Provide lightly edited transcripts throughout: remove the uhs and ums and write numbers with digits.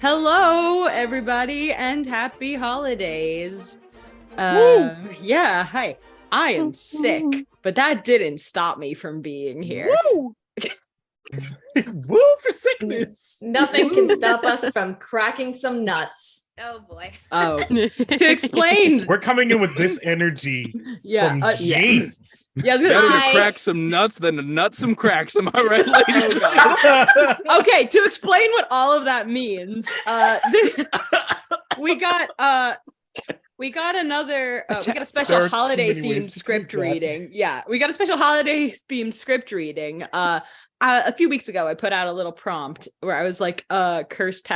Hello, everybody, and happy holidays. Yeah, hi. I am sick, but that didn't stop me from being here. Woo! Woo for sickness. Nothing can stop us from cracking some nuts. Oh boy. Oh, to explain. We're coming in with this energy Yeah, from James. yes. Yeah, I was Better gonna to crack some nuts than to nut some cracks. Am I right, ladies? Okay, to explain what all of that means, we got a special holiday themed script reading. Yeah, we got a special holiday themed script reading. A few weeks ago, I put out a little prompt where I was like, cursed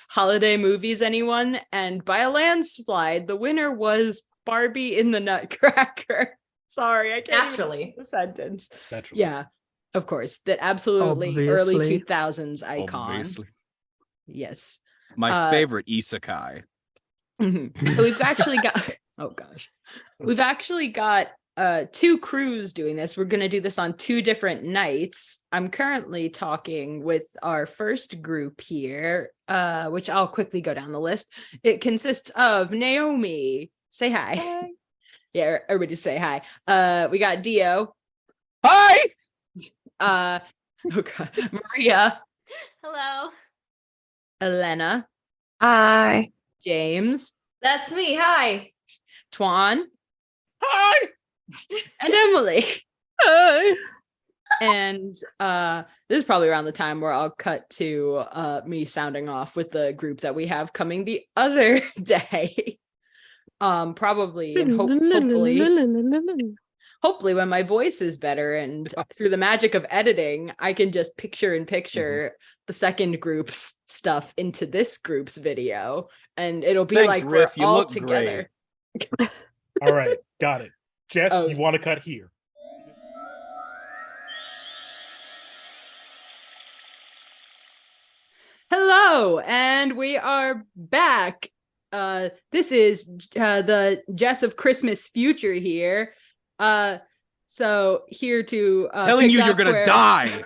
holiday movies, anyone? And by a landslide, the winner was Barbie in the Nutcracker. Sorry, I can't Naturally. even the sentence. Naturally. Yeah, of course. That absolutely early 2000s icon. Obviously. Yes. My favorite isekai. So we've actually got we've actually got two crews doing this. We're going to do this on two different nights. I'm currently talking with our first group here, which I'll quickly go down the list. It consists of Naomi. Say hi. Hi. Yeah, everybody say hi. We got Dio. Hi. Maria. Hello. Elena. Hi. James. That's me. Hi. Toan. Hi. And Emily. Hi. And this is probably around the time where I'll cut to me sounding off with the group that we have coming the other day. Probably and hopefully when my voice is better and through the magic of editing, I can just picture the second group's stuff into this group's video, and it'll be like Riff, we're all together. All right, got it. Jess, you want to cut here? Hello, and we are back. This is the Jess of Christmas future here. So here to telling you you're gonna die.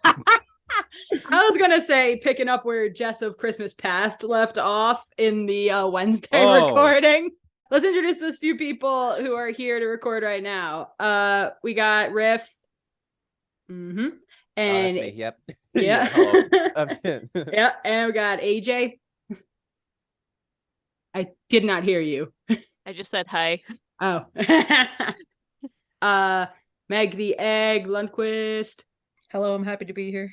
I was gonna say picking up where Jess of Christmas past left off in the Wednesday recording. Let's introduce those few people who are here to record right now. We got Riff. Mm-hmm. And that's me. Yep. Yeah. Hello. Yeah, and we got AJ. I did not hear you. I just said hi. Oh. Meg the Egg, Lundquist. Hello, I'm happy to be here.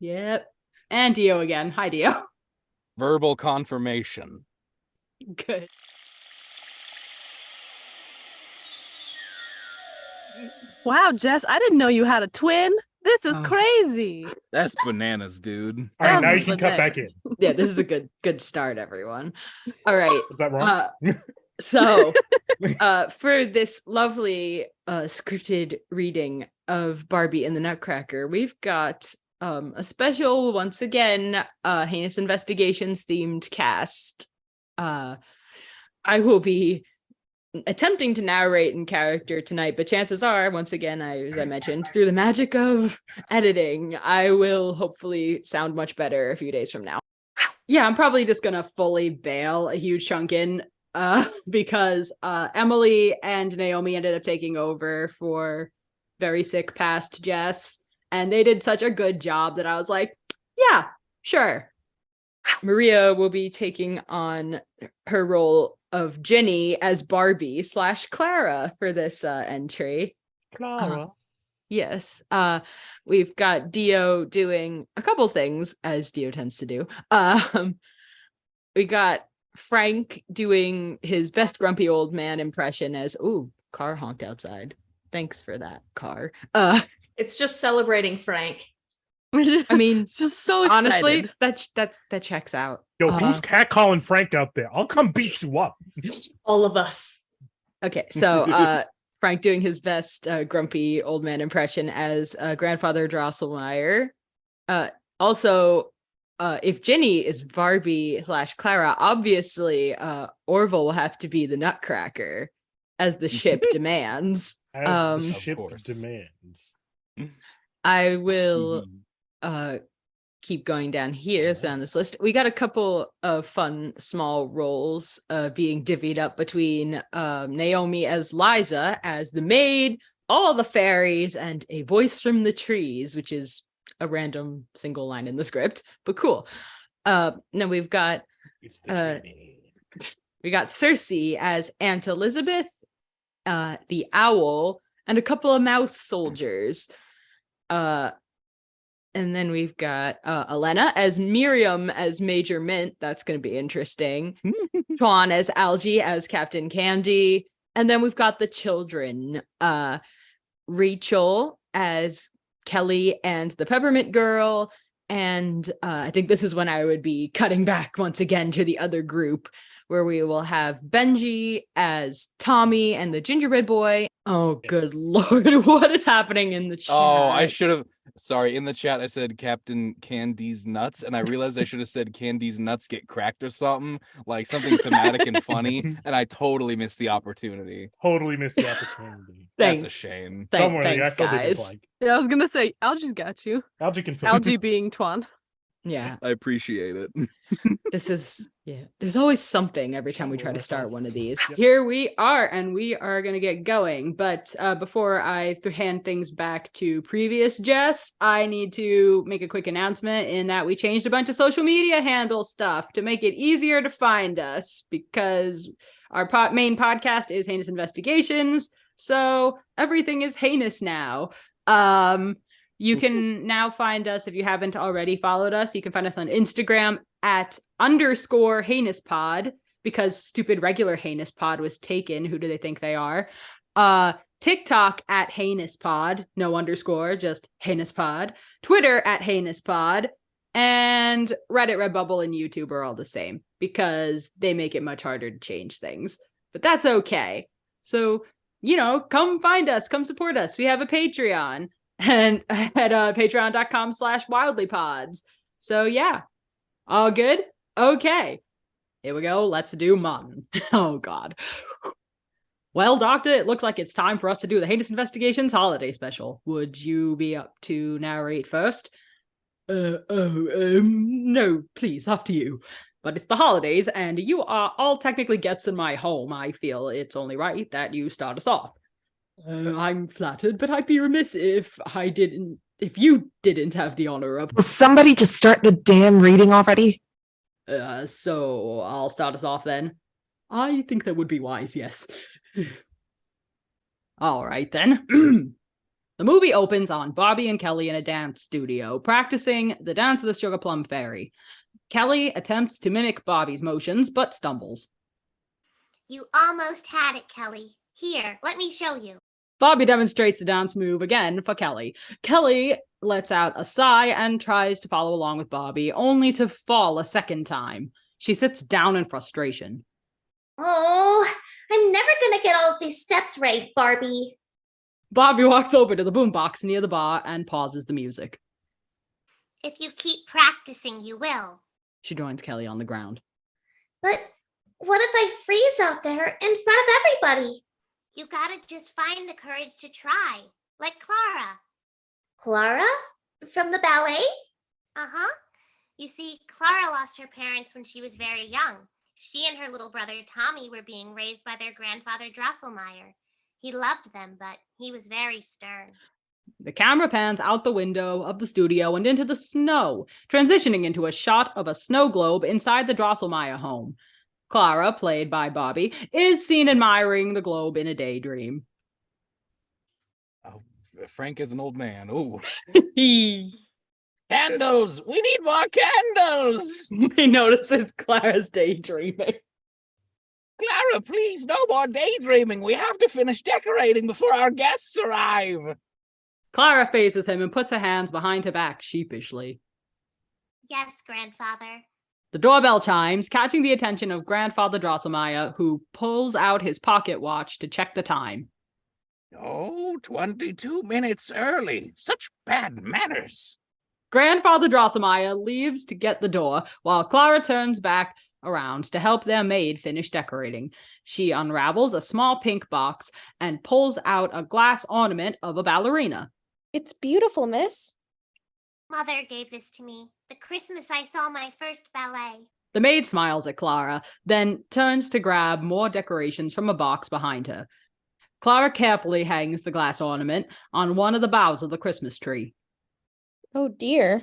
Yep. And Dio again. Hi, Dio. Verbal confirmation. Good. Wow, Jess, I didn't know you had a twin. This is Oh. crazy. That's bananas, dude. All right, now That's you can cut back in. Yeah, this is a good start, everyone. All right. Is that wrong? So for this lovely scripted reading of Barbie and the Nutcracker, we've got a special, once again, Heinous Investigations themed cast. I will be attempting to narrate in character tonight, but chances are, once again, as I mentioned, through the magic of editing, I will hopefully sound much better a few days from now. Yeah, I'm probably just gonna fully bail a huge chunk in because Emily and Naomi ended up taking over for very sick past Jess, and they did such a good job that I was like, yeah, sure. Maria will be taking on her role of Jenny as Barbie / Clara for this entry. Clara. Yes. We've got Dio doing a couple things, as Dio tends to do. We got Frank doing his best grumpy old man impression as, ooh, car honked outside. Thanks for that, car. It's just celebrating Frank. I mean, just so excited. honestly, that checks out. Yo, who's catcalling Frank out there? I'll come beat you up. All of us. Okay, so Frank doing his best grumpy old man impression as grandfather Drosselmeyer. Also, if Jenny is Barbie / Clara, obviously Orville will have to be the Nutcracker, as the ship demands. As the ship course. demands. I will keep going down here down this list. We got a couple of fun small roles being divvied up between Naomi as Liza, as the maid, all the fairies, and a voice from the trees, which is a random single line in the script, but cool. Now we've got we got Cersei as Aunt Elizabeth, the owl, and a couple of mouse soldiers. And then we've got Elena as Miriam as Major Mint. That's going to be interesting. Toan as Algie as Captain Candy. And then we've got the children. Rachel as Kelly and the Peppermint Girl. And I think this is when I would be cutting back once again to the other group, where we will have Benji as Tommy and the gingerbread boy. Oh, good lord, what is happening in the chat? Oh, I should have. Sorry, in the chat I said Captain Candy's nuts, and I realized I should have said Candy's nuts get cracked or something, like something thematic and funny, and I totally missed the opportunity. Totally missed the opportunity. Thanks. That's a shame. Don't worry, Thanks, I filled it guys. with like. Yeah, I was gonna say Algie's got you. Algie can fill Algie being Toan. Yeah, I appreciate it. this is, there's always something every time we try to start one of these. Here we are, and we are going to get going. But before I hand things back to previous Jess, I need to make a quick announcement in that we changed a bunch of social media handle stuff to make it easier to find us, because our main podcast is Heinous Investigations, so everything is heinous now. You can now find us, if you haven't already followed us, you can find us on Instagram at _HeinouSpod, because stupid regular Heinous Pod was taken. Who do they think they are? TikTok at HeinouSpod, no underscore, just HeinouSpod. Twitter at HeinouSpod. And Reddit, Redbubble, and YouTube are all the same, because they make it much harder to change things. But that's okay. So, come find us, come support us. We have a Patreon. And at patreon.com/wildlypods. So yeah, all good? Okay, here we go. Let's do Mon. Oh god. Well, Doctor, it looks like it's time for us to do the Heinous Investigations holiday special. Would you be up to narrate first? No, please, up to you. But it's the holidays, and you are all technically guests in my home. I feel it's only right that you start us off. I'm flattered, but I'd be remiss if you didn't have the honor of... Will somebody just start the damn reading already? So I'll start us off then. I think that would be wise, yes. All right then. The movie opens on Bobby and Kelly in a dance studio, practicing the dance of the Sugar Plum Fairy. Kelly attempts to mimic Bobby's motions, but stumbles. You almost had it, Kelly. Here, let me show you. Bobby demonstrates the dance move again for Kelly. Kelly lets out a sigh and tries to follow along with Bobby, only to fall a second time. She sits down in frustration. Oh, I'm never gonna get all of these steps right, Barbie. Bobby walks over to the boombox near the bar and pauses the music. If you keep practicing, you will. She joins Kelly on the ground. But what if I freeze out there in front of everybody? You gotta just find the courage to try, like Clara. Clara? From the ballet? Uh-huh. You see, Clara lost her parents when she was very young. She and her little brother Tommy were being raised by their grandfather Drosselmeyer. He loved them, but he was very stern. The camera pans out the window of the studio and into the snow, transitioning into a shot of a snow globe inside the Drosselmeyer home. Clara, played by Bobby, is seen admiring the globe in a daydream. Oh, Frank is an old man. Ooh. Candles! We need more candles! He notices Clara's daydreaming. Clara, please, no more daydreaming. We have to finish decorating before our guests arrive. Clara faces him and puts her hands behind her back sheepishly. Yes, Grandfather. The doorbell chimes, catching the attention of Grandfather Drosselmeyer, who pulls out his pocket watch to check the time. Oh, 22 minutes early. Such bad manners. Grandfather Drosselmeyer leaves to get the door, while Clara turns back around to help their maid finish decorating. She unravels a small pink box and pulls out a glass ornament of a ballerina. It's beautiful, miss. Mother gave this to me the Christmas I saw my first ballet. The maid smiles at Clara, then turns to grab more decorations from a box behind her. Clara carefully hangs the glass ornament on one of the boughs of the Christmas tree. Oh dear.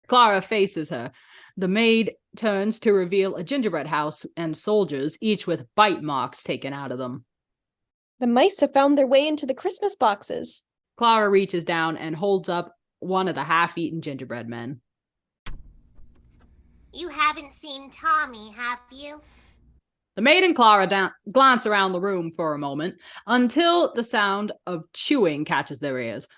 Clara faces her. The maid turns to reveal a gingerbread house and soldiers, each with bite marks taken out of them. The mice have found their way into the Christmas boxes. Clara reaches down and holds up one of the half-eaten gingerbread men. You haven't seen Tommy, have you? The maid and Clara glance around the room for a moment until the sound of chewing catches their ears.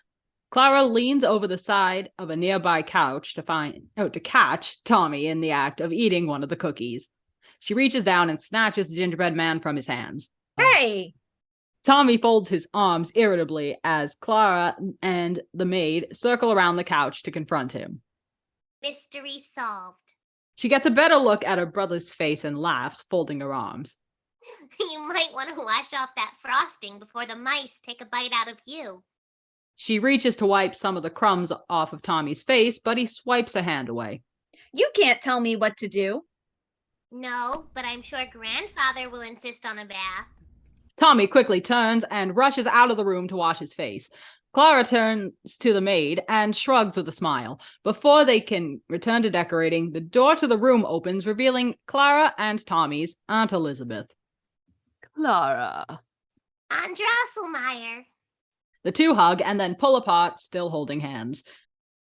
Clara leans over the side of a nearby couch to catch Tommy in the act of eating one of the cookies. She reaches down and snatches the gingerbread man from his hands. Hey! Tommy folds his arms irritably as Clara and the maid circle around the couch to confront him. Mystery solved. She gets a better look at her brother's face and laughs, folding her arms. You might want to wash off that frosting before the mice take a bite out of you. She reaches to wipe some of the crumbs off of Tommy's face, but he swipes a hand away. You can't tell me what to do. No, but I'm sure Grandfather will insist on a bath. Tommy quickly turns and rushes out of the room to wash his face. Clara turns to the maid and shrugs with a smile. Before they can return to decorating, the door to the room opens, revealing Clara and Tommy's Aunt Elizabeth. Clara. Aunt Drosselmeyer. The two hug and then pull apart, still holding hands.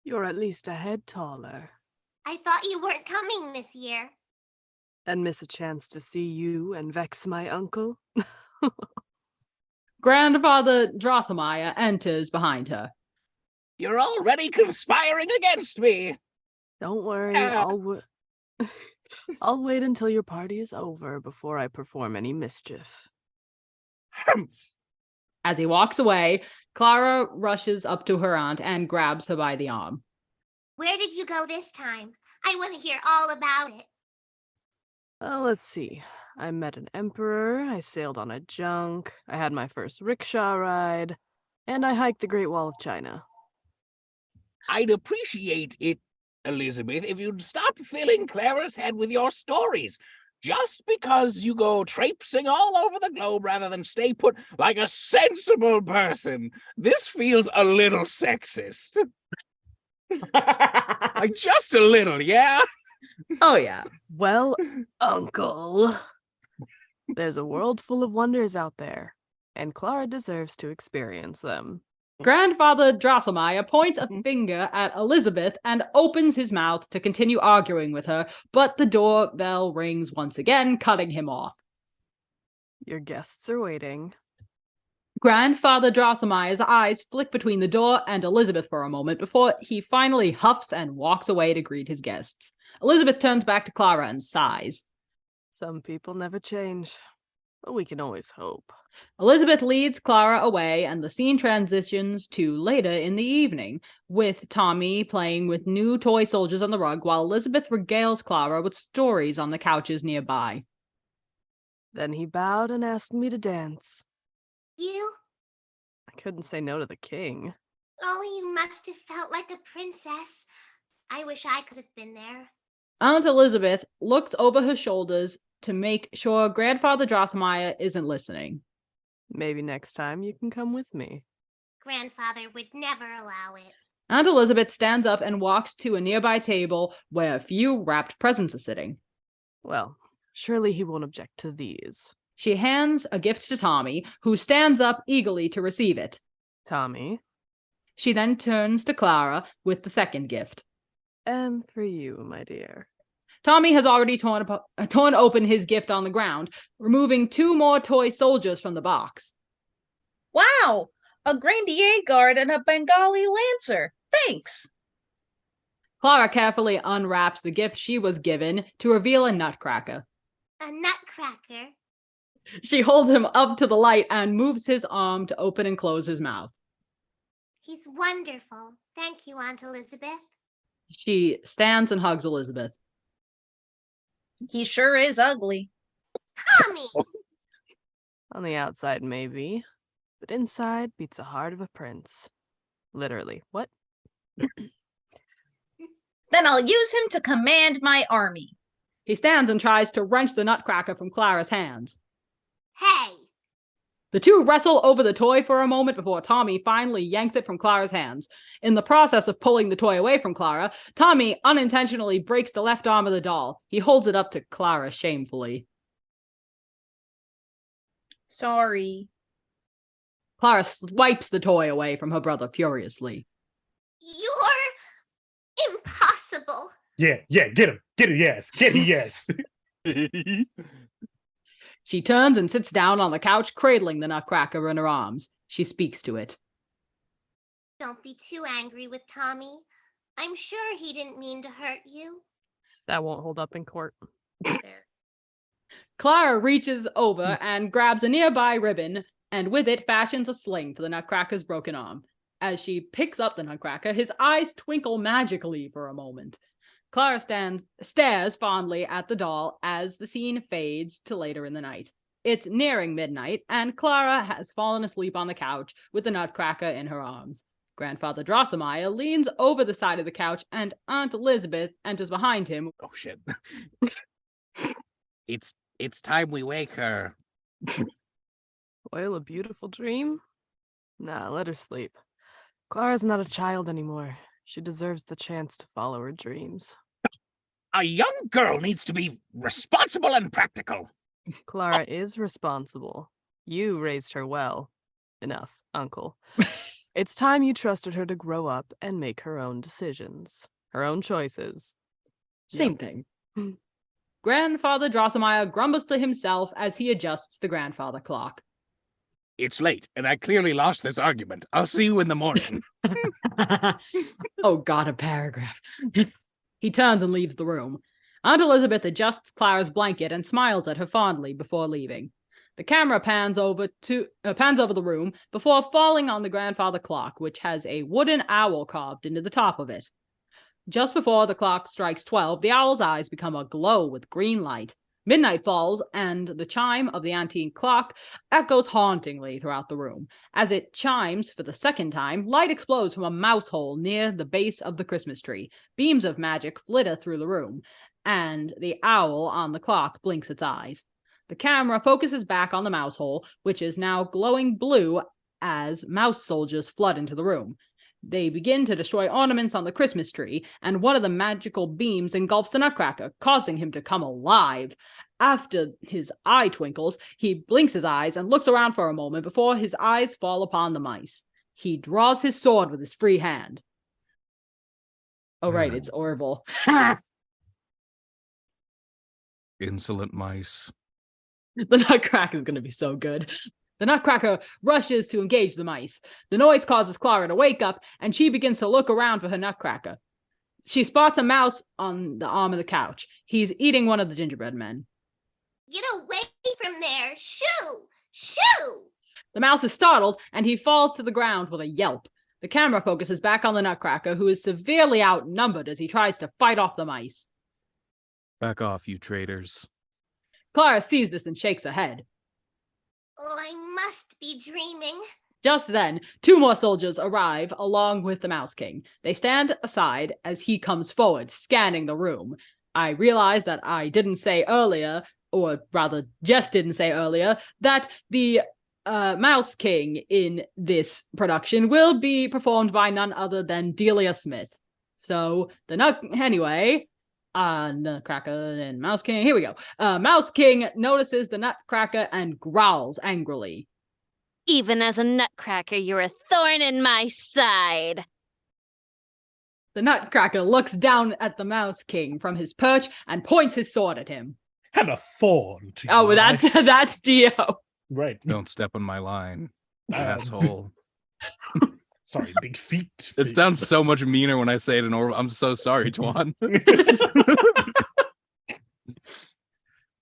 You're at least a head taller. I thought you weren't coming this year. And miss a chance to see you and vex my uncle? Grandfather Drosselmeyer enters behind her. You're already conspiring against me. Don't worry, I'll wait until your party is over before I perform any mischief. Humph. As he walks away, Clara rushes up to her aunt and grabs her by the arm. Where did you go this time? I want to hear all about it. Let's see. I met an emperor, I sailed on a junk, I had my first rickshaw ride, and I hiked the Great Wall of China. I'd appreciate it, Elizabeth, if you'd stop filling Clara's head with your stories. Just because you go traipsing all over the globe rather than stay put like a sensible person. This feels a little sexist. Like just a little, yeah? Oh, yeah. Well, Uncle, there's a world full of wonders out there, and Clara deserves to experience them. Grandfather Drosselmeyer points a finger at Elizabeth and opens his mouth to continue arguing with her, but the doorbell rings once again, cutting him off. Your guests are waiting. Grandfather Drosselmeyer's eyes flick between the door and Elizabeth for a moment before he finally huffs and walks away to greet his guests. Elizabeth turns back to Clara and sighs. Some people never change, but we can always hope. Elizabeth leads Clara away, and the scene transitions to later in the evening, with Tommy playing with new toy soldiers on the rug while Elizabeth regales Clara with stories on the couches nearby. Then he bowed and asked me to dance. You? I couldn't say no to the king. Oh, you must have felt like a princess. I wish I could have been there. Aunt Elizabeth looked over her shoulders to make sure Grandfather Drosselmeyer isn't listening. Maybe next time you can come with me. Grandfather would never allow it. Aunt Elizabeth stands up and walks to a nearby table where a few wrapped presents are sitting. Well, surely he won't object to these. She hands a gift to Tommy, who stands up eagerly to receive it. Tommy. She then turns to Clara with the second gift. And for you, my dear. Tommy has already torn open his gift on the ground, removing 2 more toy soldiers from the box. Wow! A Grenadier Guard and a Bengali Lancer. Thanks! Clara carefully unwraps the gift she was given to reveal a Nutcracker. A Nutcracker? She holds him up to the light and moves his arm to open and close his mouth. He's wonderful. Thank you, Aunt Elizabeth. She stands and hugs Elizabeth. He sure is ugly. Tommy! On the outside, maybe, but inside beats the heart of a prince. Literally. What? Then I'll use him to command my army. He stands and tries to wrench the Nutcracker from Clara's hands. Hey! The two wrestle over the toy for a moment before Tommy finally yanks it from Clara's hands. In the process of pulling the toy away from Clara, Tommy unintentionally breaks the left arm of the doll. He holds it up to Clara shamefully. Sorry. Clara swipes the toy away from her brother furiously. You're impossible. Yeah, get him, yes, get him, yes. She turns and sits down on the couch, cradling the Nutcracker in her arms. She speaks to it. Don't be too angry with Tommy. I'm sure he didn't mean to hurt you. That won't hold up in court. Clara reaches over and grabs a nearby ribbon, and with it fashions a sling for the Nutcracker's broken arm. As she picks up the Nutcracker, his eyes twinkle magically for a moment. Clara stares fondly at the doll as the scene fades to later in the night. It's nearing midnight, and Clara has fallen asleep on the couch with the Nutcracker in her arms. Grandfather Drosselmeyer leans over the side of the couch, and Aunt Elizabeth enters behind him. Oh, shit. It's time we wake her. Spoil a beautiful dream? Nah, let her sleep. Clara's not a child anymore. She deserves the chance to follow her dreams. A young girl needs to be responsible and practical. Clara is responsible. You raised her well. Enough, Uncle. It's time you trusted her to grow up and make her own decisions. Her own choices. Same thing. Grandfather Drosselmeyer grumbles to himself as he adjusts the grandfather clock. It's late, and I clearly lost this argument. I'll see you in the morning. Oh, God, a paragraph. He turns and leaves the room. Aunt Elizabeth adjusts Clara's blanket and smiles at her fondly before leaving. The camera pans over the room before falling on the grandfather clock, which has a wooden owl carved into the top of it. Just before the clock strikes 12, the owl's eyes become aglow with green light. Midnight falls, and the chime of the antique clock echoes hauntingly throughout the room. As it chimes for the second time, light explodes from a mouse hole near the base of the Christmas tree. Beams of magic flitter through the room, and the owl on the clock blinks its eyes. The camera focuses back on the mouse hole, which is now glowing blue as mouse soldiers flood into the room. They begin to destroy ornaments on the Christmas tree, and one of the magical beams engulfs the Nutcracker, causing him to come alive. After his eye twinkles, he blinks his eyes and looks around for a moment before his eyes fall upon the mice. He draws his sword with his free hand. Oh, right, it's Orville. Insolent mice. The Nutcracker is going to be so good. The Nutcracker rushes to engage the mice. The noise causes Clara to wake up, and she begins to look around for her Nutcracker. She spots a mouse on the arm of the couch. He's eating one of the gingerbread men. Get away from there! Shoo! Shoo! The mouse is startled, and he falls to the ground with a yelp. The camera focuses back on the Nutcracker, who is severely outnumbered as he tries to fight off the mice. Back off, you traitors. Clara sees this and shakes her head. Oh, I must be dreaming. Just then, two more soldiers arrive along with the Mouse King. They stand aside as he comes forward, scanning the room. I realize that I didn't say earlier, or rather just didn't say earlier, that the Mouse King in this production will be performed by none other than Delia Smith. So, Nutcracker and Mouse King, here we go. Mouse King notices the Nutcracker and growls angrily. Even as a Nutcracker, you're a thorn in my side. The Nutcracker looks down at the Mouse King from his perch and points his sword at him. And a thorn to Oh, you, that's Dio. Right. Don't step on my line, asshole. Sorry, big feet. It sounds so much meaner when I say it in Orwell. I'm so sorry, Toan.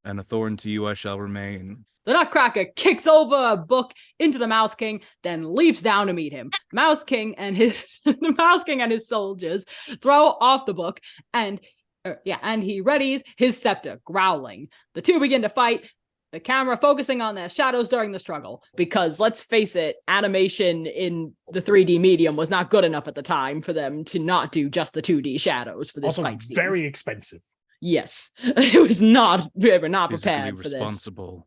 And a thorn to you I shall remain. The Nutcracker kicks over a book into the Mouse King, then leaps down to meet him. The Mouse King and his soldiers throw off the book, and he readies his scepter, growling. The two begin to fight. the camera focusing on their shadows during the struggle. Because let's face it, animation in the 3D medium was not good enough at the time for them to not do just the 2D shadows for this Also fight scene. very expensive. Yes, it was not. We were not Physically prepared for this. responsible.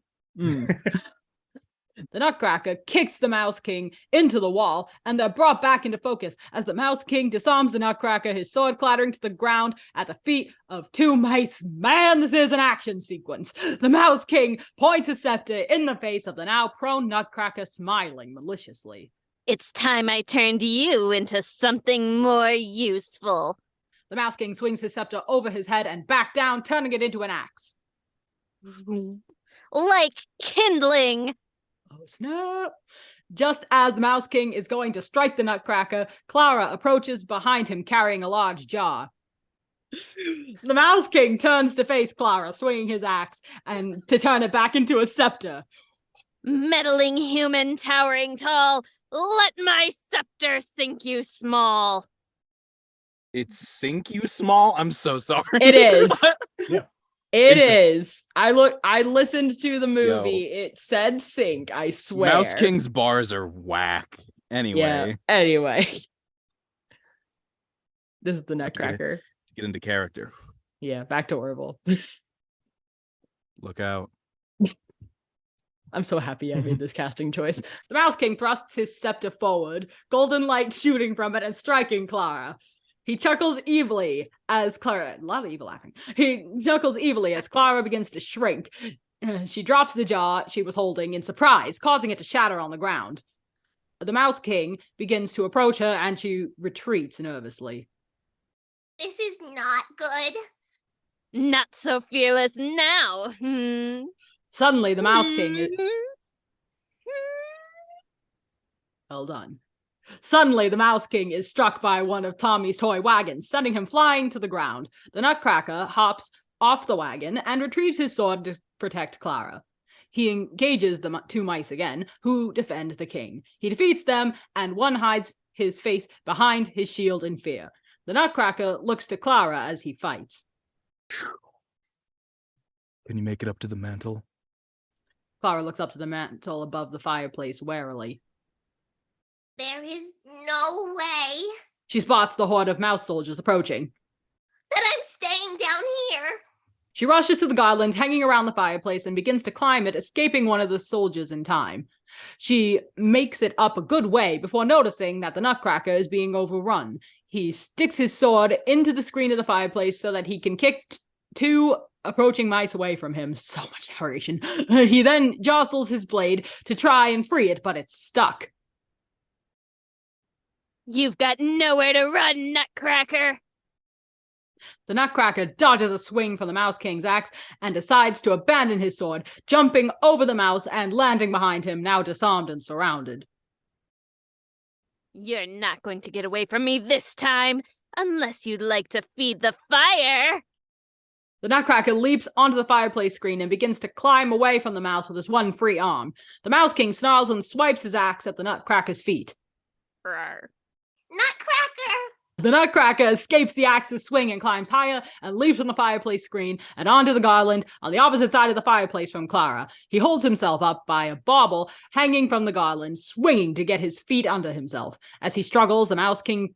The Nutcracker kicks the Mouse King into the wall, and they're brought back into focus as the Mouse King disarms the Nutcracker, his sword clattering to the ground at the feet of two mice. Man, this is an action sequence. The Mouse King points his scepter in the face of the now prone Nutcracker, smiling maliciously. It's time I turned you into something more useful. The Mouse King swings his scepter over his head and back down, turning it into an axe. Like kindling. Oh, snap. Just as the Mouse King is going to strike the Nutcracker, Clara approaches behind him carrying a large jar. The Mouse King turns to face Clara, swinging his axe, and to turn it back into a scepter. Meddling human towering tall, let my scepter sink you small. It's sink you small? I'm so sorry. It is. Yeah. It is. I listened to the movie. It said sink, I swear. Mouse King's bars are whack. Anyway. Yeah. Anyway. This is the Nutcracker. Get into character. Yeah, back to Orville. Look out. I'm so happy I made this casting choice. The Mouse King thrusts his scepter forward, golden light shooting from it and striking Clara. He chuckles evilly as Clara... A lot of evil laughing. He chuckles evilly as Clara begins to shrink. She drops the jar she was holding in surprise, causing it to shatter on the ground. The Mouse King begins to approach her, and she retreats nervously. This is not good. Not so fearless now. Suddenly, the Mouse King is... Well done. Suddenly, the Mouse King is struck by one of Tommy's toy wagons, sending him flying to the ground. The Nutcracker hops off the wagon and retrieves his sword to protect Clara. He engages the two mice again, who defend the king. He defeats them, and one hides his face behind his shield in fear. The Nutcracker looks to Clara as he fights. Can you make it up to the mantle? Clara looks up to the mantle above the fireplace warily. There is no way She spots the horde of mouse soldiers approaching. that I'm staying down here. She rushes to the garland hanging around the fireplace and begins to climb it, escaping one of the soldiers in time. She makes it up a good way before noticing that the Nutcracker is being overrun. He sticks his sword into the screen of the fireplace so that he can kick two approaching mice away from him. So much narration. He then jostles his blade to try and free it, but it's stuck. You've got nowhere to run, Nutcracker. The Nutcracker dodges a swing from the Mouse King's axe and decides to abandon his sword, jumping over the mouse and landing behind him, now disarmed and surrounded. You're not going to get away from me this time, unless you'd like to feed the fire. The Nutcracker leaps onto the fireplace screen and begins to climb away from the mouse with his one free arm. The Mouse King snarls and swipes his axe at the Nutcracker's feet. Rawr. Nutcracker! The Nutcracker escapes the axe's swing and climbs higher and leaps from the fireplace screen and onto the garland on the opposite side of the fireplace from Clara. He holds himself up by a bauble hanging from the garland, swinging to get his feet under himself. As he struggles, the Mouse King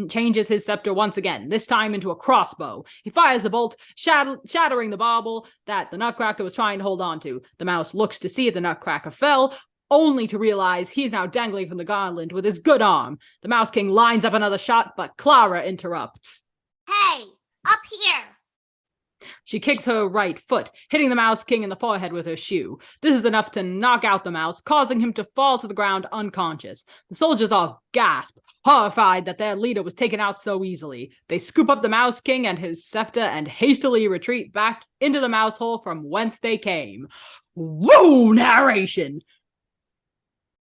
changes his scepter once again, this time into a crossbow. He fires a bolt, shattering the bauble that the Nutcracker was trying to hold on to. The mouse looks to see if the Nutcracker fell, only to realize he's now dangling from the garland with his good arm. The Mouse King lines up another shot, but Clara interrupts. Hey, up here! She kicks her right foot, hitting the Mouse King in the forehead with her shoe. This is enough to knock out the mouse, causing him to fall to the ground unconscious. The soldiers all gasp, horrified that their leader was taken out so easily. They scoop up the Mouse King and his scepter and hastily retreat back into the mouse hole from whence they came. Woo! Narration!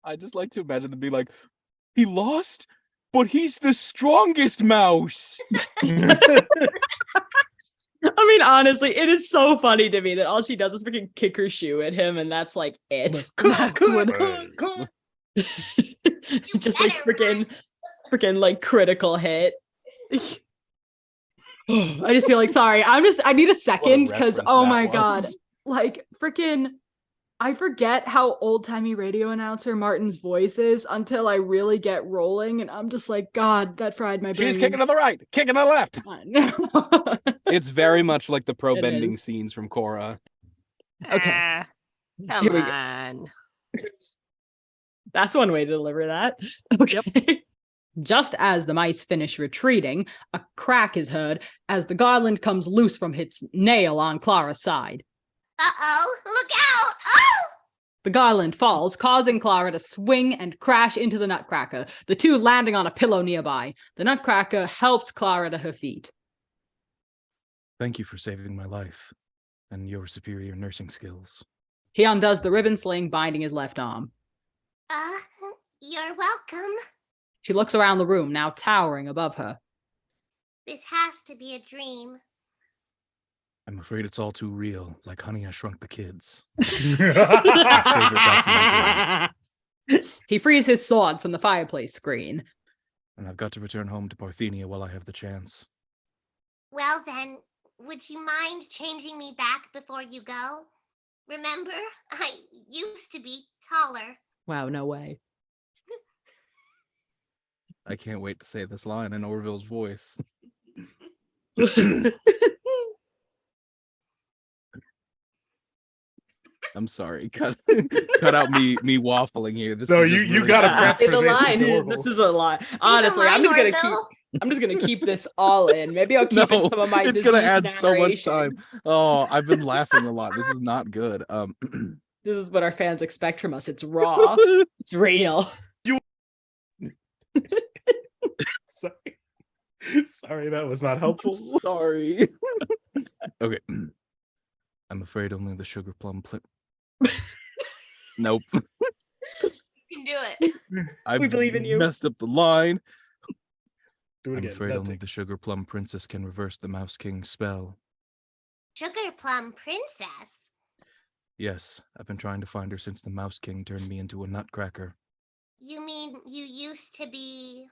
I just like to imagine them being like, he lost, but he's the strongest mouse. I mean, honestly, it is so funny to me that all she does is freaking kick her shoe at him, and that's like it. Just like freaking like critical hit. I just feel like, sorry, I need a second because oh my god, like freaking I forget how old-timey radio announcer Martin's voice is until I really get rolling, and I'm just like, God, that fried my brain. She's kicking to the right, kicking to the left. It's very much like the pro It bending is. scenes from Korra. Okay. Come Here we go. on. That's one way to deliver that. Okay. Just as the mice finish retreating, a crack is heard as the garland comes loose from its nail on Clara's side. Uh-oh, look out! Oh! The garland falls, causing Clara to swing and crash into the Nutcracker, the two landing on a pillow nearby. The Nutcracker helps Clara to her feet. Thank you for saving my life and your superior nursing skills. He undoes the ribbon sling binding his left arm. You're welcome. She looks around the room, now towering above her. This has to be a dream. I'm afraid it's all too real, like Honey, I Shrunk the Kids. He frees his sword from the fireplace screen. And I've got to return home to Parthenia while I have the chance. Well then, would you mind changing me back before you go? Remember, I used to be taller. Wow, no way. I can't wait to say this line in Orville's voice. I'm sorry. Cut out me waffling here. This No, is just you really gotta bad. prep for The this. line is, this is a lie. Honestly, I'm just gonna keep this all in. Maybe I'll keep in some of my it's gonna add diseased so much narration. time. Oh, I've been laughing a lot. This is not good. This is what our fans expect from us. It's raw. It's real. Sorry, that was not helpful. Sorry. Okay. I'm afraid only the sugar plum Nope. You can do it. I believe in you. Messed up the line. Do it I'm again. afraid That's only it. the sugar plum princess can reverse the Mouse King's spell. Sugar Plum Princess? Yes, I've been trying to find her since the Mouse King turned me into a nutcracker. You mean you used to be...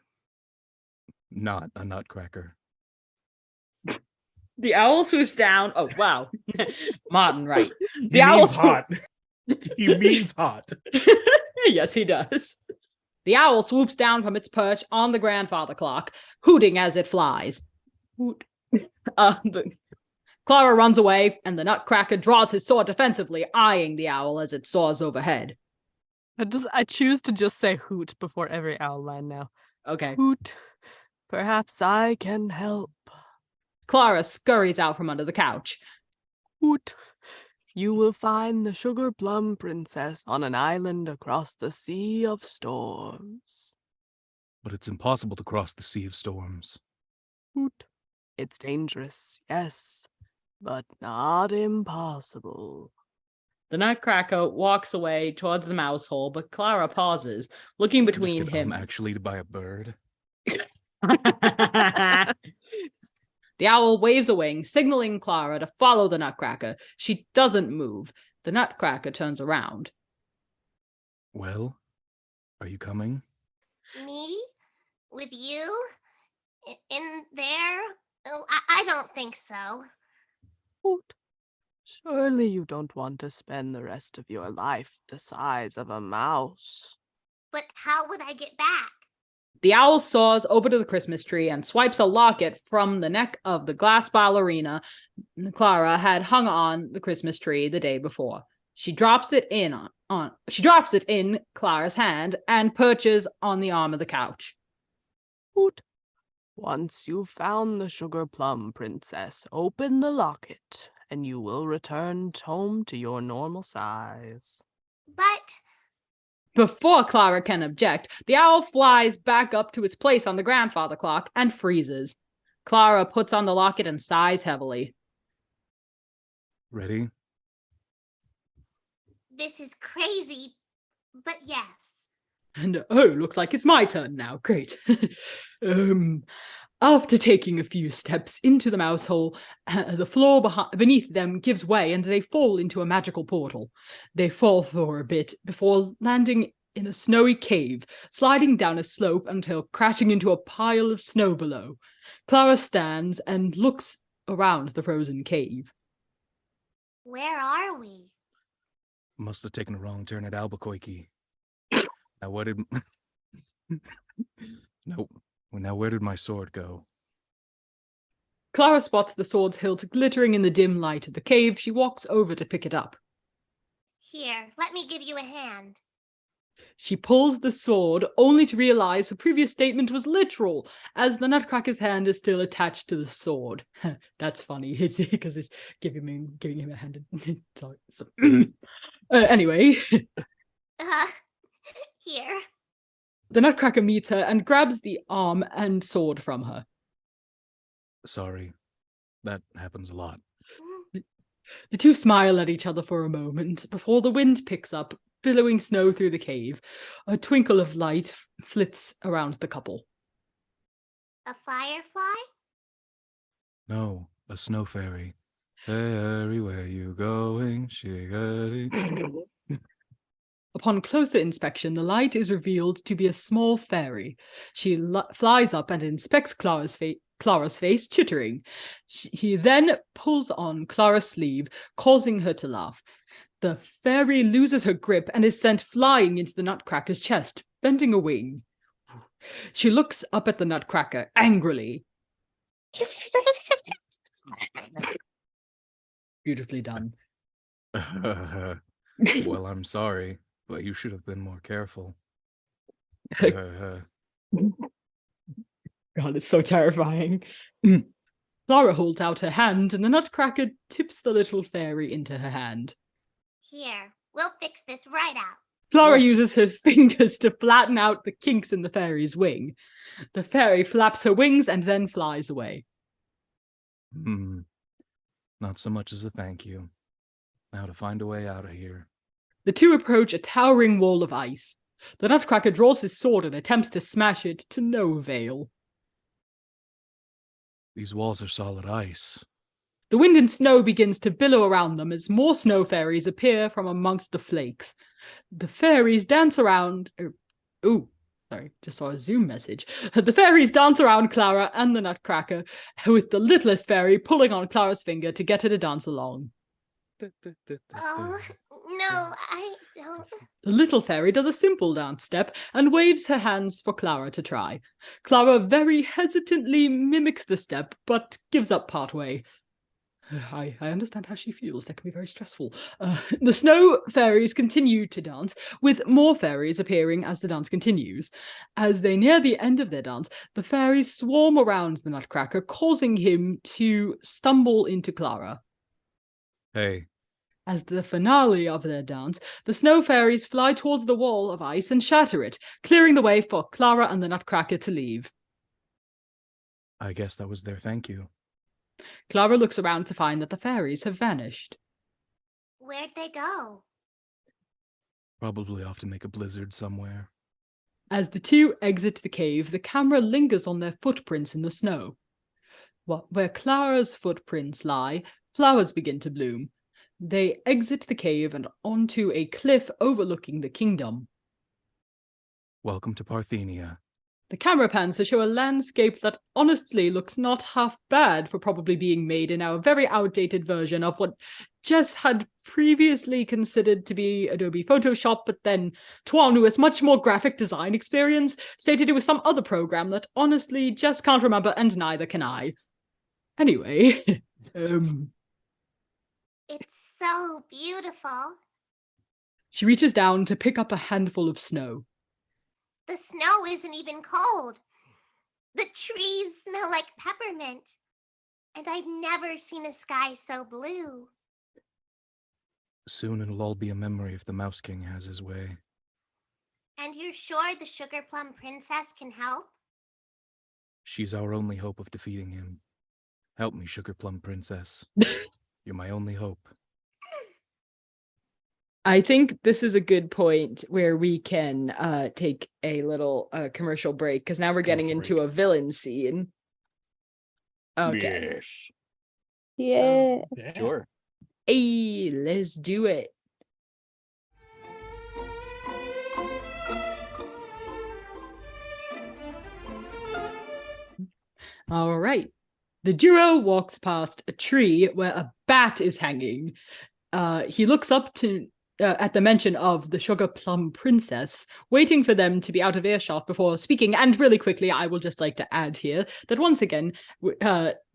Not a nutcracker. The owl swoops down. Oh, wow. Martin, right. He The owl means hot. He means hot. Yes, he does. The owl swoops down from its perch on the grandfather clock, hooting as it flies. Hoot. Clara runs away, and the Nutcracker draws his sword defensively, eyeing the owl as it soars overhead. I choose to just say hoot before every owl line now. Okay. Hoot. Perhaps I can help. Clara scurries out from under the couch. Hoot. You will find the Sugar Plum Princess on an island across the Sea of Storms. But it's impossible to cross the Sea of Storms. Hoot. It's dangerous, yes, but not impossible. The Nutcracker walks away towards the mouse hole, but Clara pauses, looking between him. Actually, to buy a bird. The owl waves a wing, signaling Clara to follow the Nutcracker. She doesn't move. The Nutcracker turns around. Well, are you coming? Me? With you? In there? Oh, I don't think so. Hoot. Surely you don't want to spend the rest of your life the size of a mouse. But how would I get back? The owl soars over to the Christmas tree and swipes a locket from the neck of the glass ballerina Clara had hung on the Christmas tree the day before. She drops it in Clara's hand and perches on the arm of the couch. Hoot. Once you've found the Sugar Plum Princess, open the locket, and you will return home to your normal size. But... Before Clara can object, the owl flies back up to its place on the grandfather clock and freezes. Clara puts on the locket and sighs heavily. Ready? This is crazy, but yes. And looks like it's my turn now. Great. After taking a few steps into the mouse hole, the floor beneath them gives way and they fall into a magical portal. They fall for a bit before landing in a snowy cave, sliding down a slope until crashing into a pile of snow below. Clara stands and looks around the frozen cave. Where are we? Must have taken a wrong turn at Albuquerque. Now what did... Nope. Well, now where did my sword go? Clara spots the sword's hilt glittering in the dim light of the cave. She walks over to pick it up. Here, let me give you a hand. She pulls the sword, only to realize her previous statement was literal, as the Nutcracker's hand is still attached to the sword. That's funny. It's because it's giving him a hand. Sorry. Anyway. Here. The Nutcracker meets her and grabs the arm and sword from her. Sorry. That happens a lot. The two smile at each other for a moment before the wind picks up, billowing snow through the cave. A twinkle of light flits around the couple. A firefly? No, a snow fairy. Fairy, where you going? Upon closer inspection, the light is revealed to be a small fairy. She flies up and inspects Clara's face, chittering. He then pulls on Clara's sleeve, causing her to laugh. The fairy loses her grip and is sent flying into the Nutcracker's chest, bending a wing. She looks up at the Nutcracker angrily. Beautifully done. Well, I'm sorry, but you should have been more careful. God, it's so terrifying. Clara holds out her hand, and the Nutcracker tips the little fairy into her hand. Here, we'll fix this right out. Clara uses her fingers to flatten out the kinks in the fairy's wing. The fairy flaps her wings and then flies away. Not so much as a thank you. Now to find a way out of here. The two approach a towering wall of ice. The Nutcracker draws his sword and attempts to smash it, to no avail. These walls are solid ice. The wind and snow begins to billow around them as more snow fairies appear from amongst the flakes. The fairies dance around... sorry, just saw a Zoom message. The fairies dance around Clara and the Nutcracker, with the littlest fairy pulling on Clara's finger to get her to dance along. Oh, no, I don't. The little fairy does a simple dance step and waves her hands for Clara to try. Clara very hesitantly mimics the step, but gives up partway. I understand how she feels. That can be very stressful. The snow fairies continue to dance, with more fairies appearing as the dance continues. As they near the end of their dance, the fairies swarm around the Nutcracker, causing him to stumble into Clara. Hey. As the finale of their dance, the snow fairies fly towards the wall of ice and shatter it, clearing the way for Clara and the Nutcracker to leave. I guess that was their thank you. Clara looks around to find that the fairies have vanished. Where'd they go? Probably off to make a blizzard somewhere. As the two exit the cave, the camera lingers on their footprints in the snow. Where Clara's footprints lie, flowers begin to bloom. They exit the cave and onto a cliff overlooking the kingdom. Welcome to Parthenia. The camera pans to show a landscape that honestly looks not half bad for probably being made in our very outdated version of what Jess had previously considered to be Adobe Photoshop, but then Toan, who has much more graphic design experience, stated it was some other program that honestly Jess can't remember, and neither can I. Anyway, It's so beautiful. She reaches down to pick up a handful of snow. The snow isn't even cold. The trees smell like peppermint. And I've never seen a sky so blue. Soon it'll all be a memory if the Mouse King has his way. And you're sure the Sugar Plum Princess can help? She's our only hope of defeating him. Help me, Sugar Plum Princess. You're my only hope. I think this is a good point where we can take a little commercial break, because now we're getting into a villain scene. Okay. Yes. Yeah. Sure. Hey, let's do it. All right. The duo walks past a tree where a bat is hanging. He looks up to at the mention of the Sugar Plum Princess, waiting for them to be out of earshot before speaking. And really quickly, I will just like to add here that once again,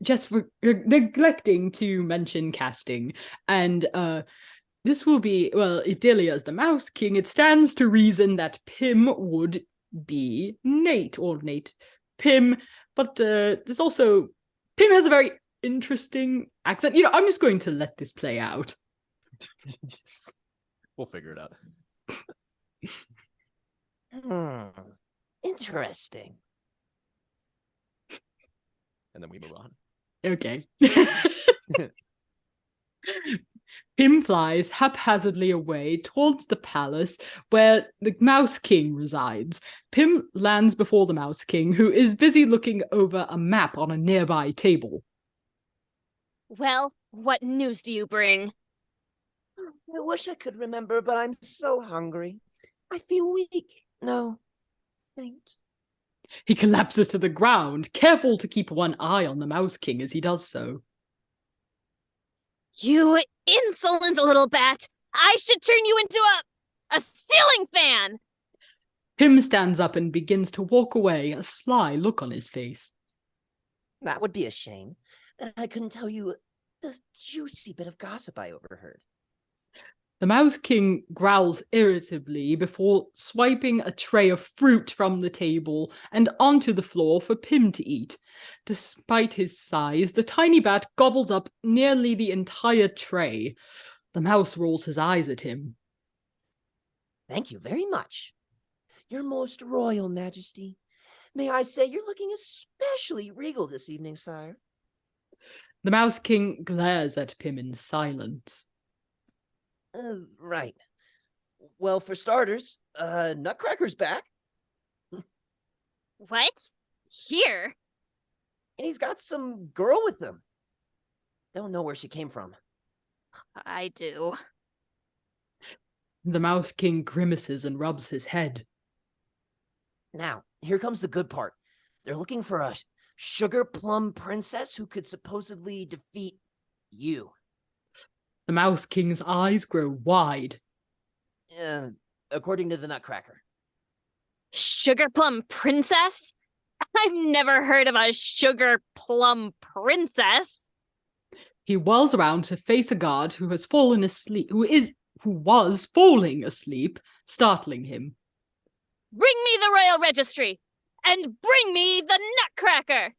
just for neglecting to mention casting, and this will be, well, if Delia is the Mouse King, it stands to reason that Pym would be Nate, or Nate Pym, but there's also, Pym has a very interesting accent. You know, I'm just going to let this play out. We'll figure it out. Interesting. And then we move on. Okay. Pym flies haphazardly away towards the palace where the Mouse King resides. Pym lands before the Mouse King, who is busy looking over a map on a nearby table. Well, what news do you bring? I wish I could remember, but I'm so hungry. I feel weak. No, faint. He collapses to the ground, careful to keep one eye on the Mouse King as he does so. You insolent little bat! I should turn you into a ceiling fan! Pym stands up and begins to walk away, a sly look on his face. That would be a shame, that I couldn't tell you this juicy bit of gossip I overheard. The Mouse King growls irritably before swiping a tray of fruit from the table and onto the floor for Pym to eat. Despite his size, the tiny bat gobbles up nearly the entire tray. The mouse rolls his eyes at him. Thank you very much. Your most royal majesty. May I say you're looking especially regal this evening, sire. The Mouse King glares at Pym in silence. Right. Well, for starters, Nutcracker's back. What? Here? And he's got some girl with him. Don't know where she came from. I do. The Mouse King grimaces and rubs his head. Now, here comes the good part. They're looking for a Sugar Plum Princess who could supposedly defeat you. The Mouse King's eyes grow wide. According to the Nutcracker. Sugar Plum Princess? I've never heard of a Sugar Plum Princess. He whirls around to face a guard who has fallen asleep, who was falling asleep, startling him. Bring me the royal registry, and bring me the Nutcracker.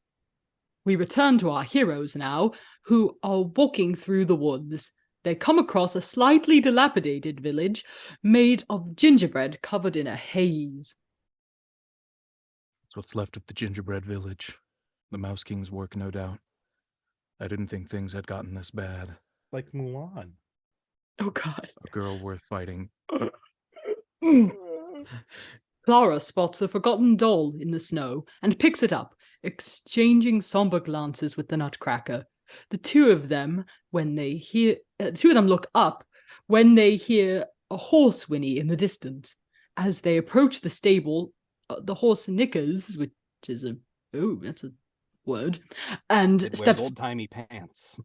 We return to our heroes now, who are walking through the woods. They come across a slightly dilapidated village made of gingerbread covered in a haze. It's what's left of the gingerbread village. The Mouse King's work, no doubt. I didn't think things had gotten this bad. Like Mulan. Oh, God. A girl worth fighting. Clara spots a forgotten doll in the snow and picks it up, exchanging somber glances with the Nutcracker. The two of them look up when they hear a horse whinny in the distance. As they approach the stable, the horse nickers, which is that's a word, and steps old-timey pants.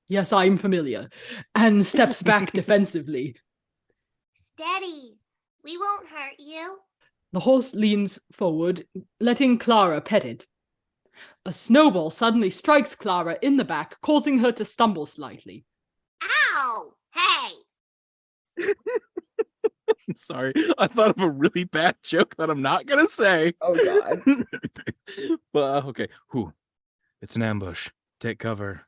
Yes, I'm familiar, and steps back defensively. Steady. We won't hurt you. The horse leans forward, letting Clara pet it. A snowball suddenly strikes Clara in the back, causing her to stumble slightly. Ow! Hey! I'm sorry. I thought of a really bad joke that I'm not going to say. Oh, God. But, okay. It's an ambush. Take cover.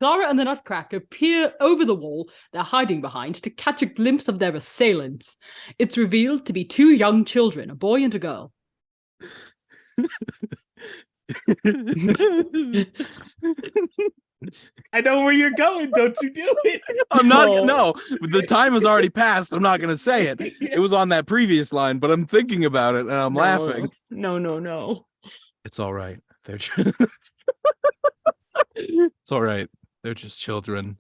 Clara and the Nutcracker peer over the wall they're hiding behind to catch a glimpse of their assailants. It's revealed to be two young children, a boy and a girl. I know where you're going. Don't you do it. I'm not. No, the time has already passed. I'm not going to say it. It was on that previous line, but I'm thinking about it and I'm laughing. No. It's all right. It's all right. They're just children.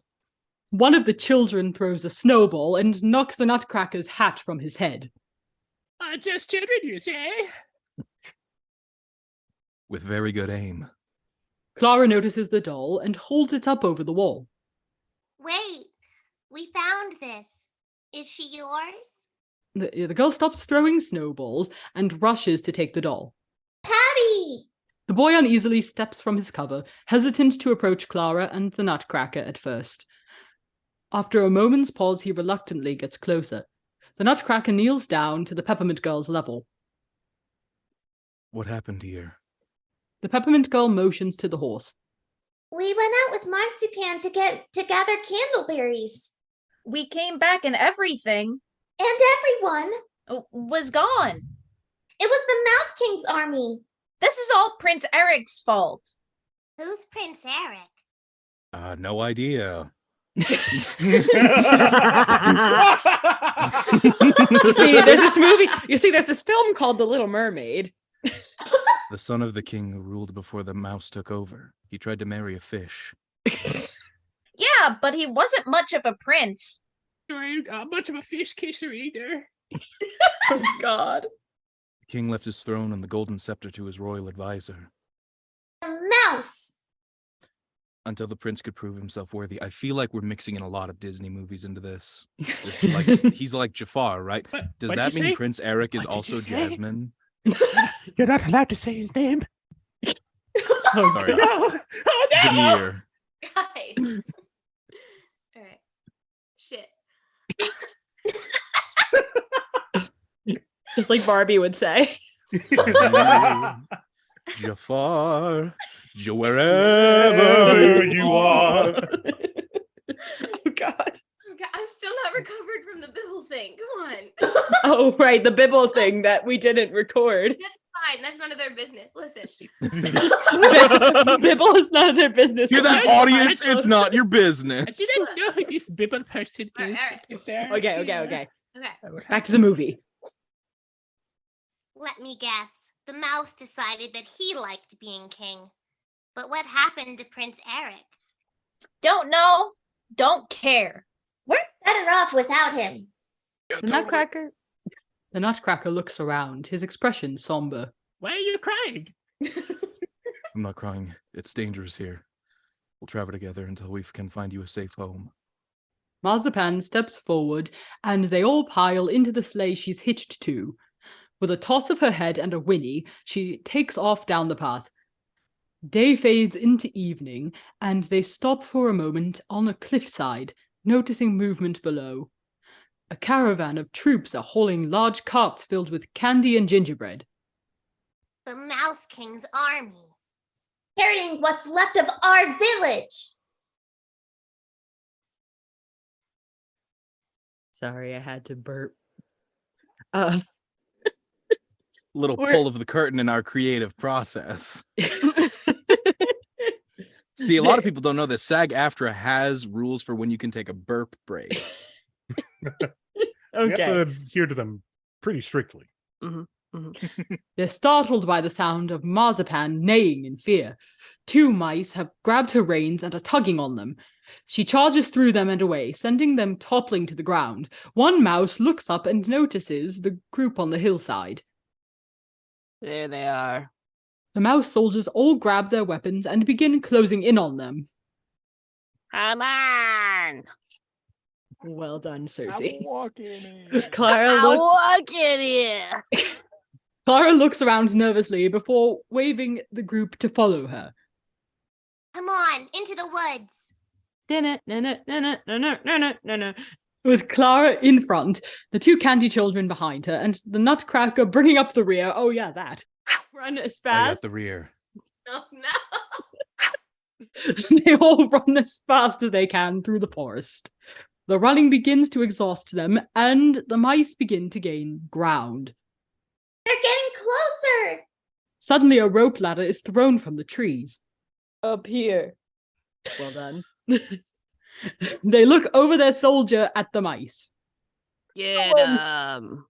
One of the children throws a snowball and knocks the Nutcracker's hat from his head. Just children, you say? With very good aim. Clara notices the doll and holds it up over the wall. Wait. We found this. Is she yours? The girl stops throwing snowballs and rushes to take the doll. Patty! The boy uneasily steps from his cover, hesitant to approach Clara and the Nutcracker at first. After a moment's pause, he reluctantly gets closer. The Nutcracker kneels down to the Peppermint Girl's level. What happened here? The Peppermint Girl motions to the horse. We went out with Marzipan to gather candleberries. We came back and everything And everyone. was gone. It was the Mouse King's army. This is all Prince Eric's fault. Who's Prince Eric? No idea. See, there's this film called The Little Mermaid. The son of the king who ruled before the mouse took over. He tried to marry a fish. Yeah, but he wasn't much of a prince. Not much of a fish kisser either. Oh, God. The king left his throne and the golden scepter to his royal advisor. A mouse. Until the prince could prove himself worthy. I feel like we're mixing in a lot of Disney movies into this. He's like Jafar, right? Does that mean Prince Eric is also Jasmine? You're not allowed to say his name. Oh, sorry. No. Oh, no. Demir. Guys. All right. Shit. Just like Barbie would say. Jafar, wherever you are. Oh, God. Okay, I'm still not recovered from the Bibble thing. Come on. Oh, right. The Bibble thing that we didn't record. That's fine. That's none of their business. Listen. Bibble is none of their business. Hear that, audience? It's not your business. I didn't know who this Bibble person All is. right. Okay. Okay. Back to the movie. Let me guess. The mouse decided that he liked being king. But what happened to Prince Eric? Don't know. Don't care. We're better off without him. The Nutcracker looks around, his expression somber. Why are you crying? I'm not crying. It's dangerous here. We'll travel together until we can find you a safe home. Marzipan steps forward, and they all pile into the sleigh she's hitched to. With a toss of her head and a whinny, she takes off down the path. Day fades into evening, and they stop for a moment on a cliffside, noticing movement below. A caravan of troops are hauling large carts filled with candy and gingerbread. The Mouse King's army. Carrying what's left of our village. Sorry, I had to burp. Little pull of the curtain in our creative process. See, a lot of people don't know this. SAG-AFTRA has rules for when you can take a burp break. You have to adhere to them pretty strictly. They're startled by the sound of Marzipan neighing in fear. Two mice have grabbed her reins and are tugging on them. She charges through them and away, sending them toppling to the ground. One mouse looks up and notices the group on the hillside. There they are. The mouse soldiers all grab their weapons and begin closing in on them. Come on! Well done, Cersei. I'm walking in. Clara looks around nervously before waving the group to follow her. Come on, into the woods. With Clara in front, the two candy children behind her, and the Nutcracker bringing up the rear. Oh yeah, that. Run as I got fast. the rear. Oh, no. They all run as fast as they can through the forest. The running begins to exhaust them, and the mice begin to gain ground. They're getting closer. Suddenly, a rope ladder is thrown from the trees. Up here. Well done. They look over their soldier at the mice. Get 'em.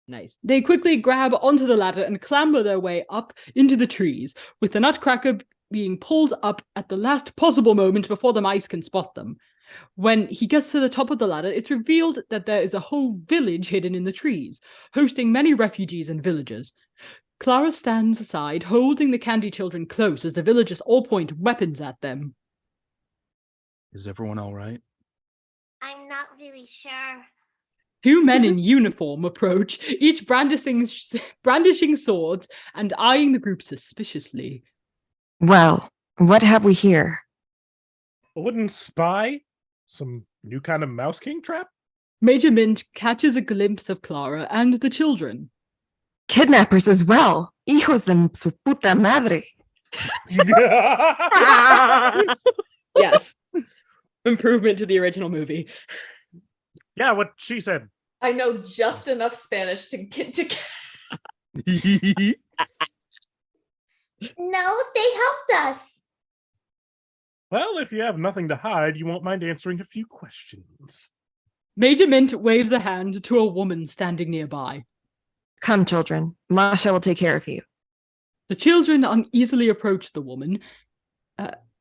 Nice. They quickly grab onto the ladder and clamber their way up into the trees, with the Nutcracker being pulled up at the last possible moment before the mice can spot them. When he gets to the top of the ladder, it's revealed that there is a whole village hidden in the trees, hosting many refugees and villagers. Clara stands aside, holding the candy children close as the villagers all point weapons at them. Is everyone all right? I'm not really sure. Two men in uniform approach, each brandishing swords and eyeing the group suspiciously. Well, what have we here? A wooden spy? Some new kind of mouse king trap? Major Mint catches a glimpse of Clara and the children. Kidnappers as well. Hijos de su puta madre. Yes. Improvement to the original movie. Yeah, what she said. I know just enough Spanish to get to. No, they helped us. Well, if you have nothing to hide, you won't mind answering a few questions. Major Mint waves a hand to a woman standing nearby. Come, children. Masha will take care of you. The children uneasily approach the woman,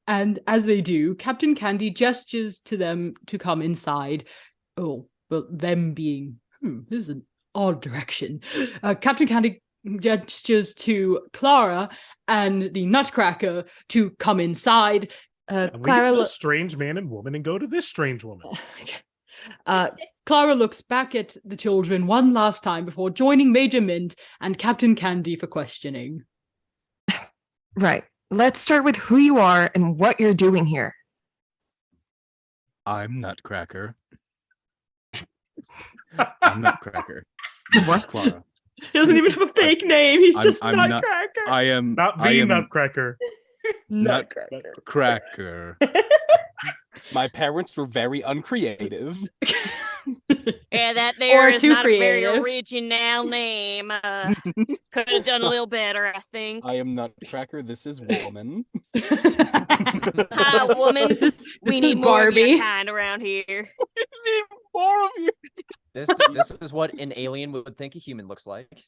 and as they do, Captain Candy gestures to them to come inside. Oh, well, them being, this is an odd direction. Captain Candy gestures to Clara and the Nutcracker to come inside. Clara, leave this strange man and woman and go to this strange woman. Clara looks back at the children one last time before joining Major Mint and Captain Candy for questioning. Right. Let's start with who you are and what you're doing here. I'm Nutcracker. I'm Nutcracker. This is Clara. He doesn't even have a fake name. He's just Nutcracker. I am not the Nutcracker. Nutcracker. My parents were very uncreative. Yeah, that there is not creative. A very original name. Could have done a little better, I think. I am Nutcracker. This is woman. Hi, woman. We need more of your kind around here. We need more of you. This is what an alien would think a human looks like.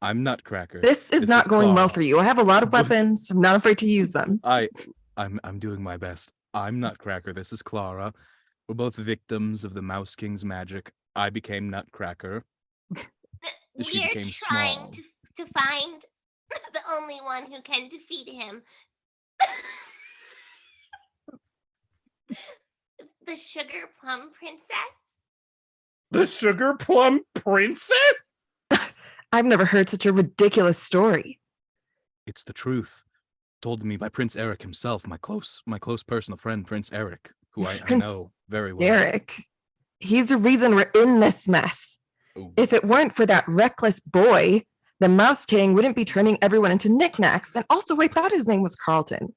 I'm Nutcracker. This is not going well for you. I have a lot of weapons. I'm not afraid to use them. I'm doing my best. I'm Nutcracker. This is Clara. We're both victims of the Mouse King's magic. I became Nutcracker. We're trying to find the only one who can defeat him. The Sugar Plum Princess? The Sugar Plum Princess? I've never heard such a ridiculous story. It's the truth. Told to me by Prince Eric himself, my close personal friend, Prince Eric, who I know very well. Eric. He's the reason we're in this mess. Ooh. If it weren't for that reckless boy, the Mouse King wouldn't be turning everyone into knickknacks. And also, I thought his name was Carlton.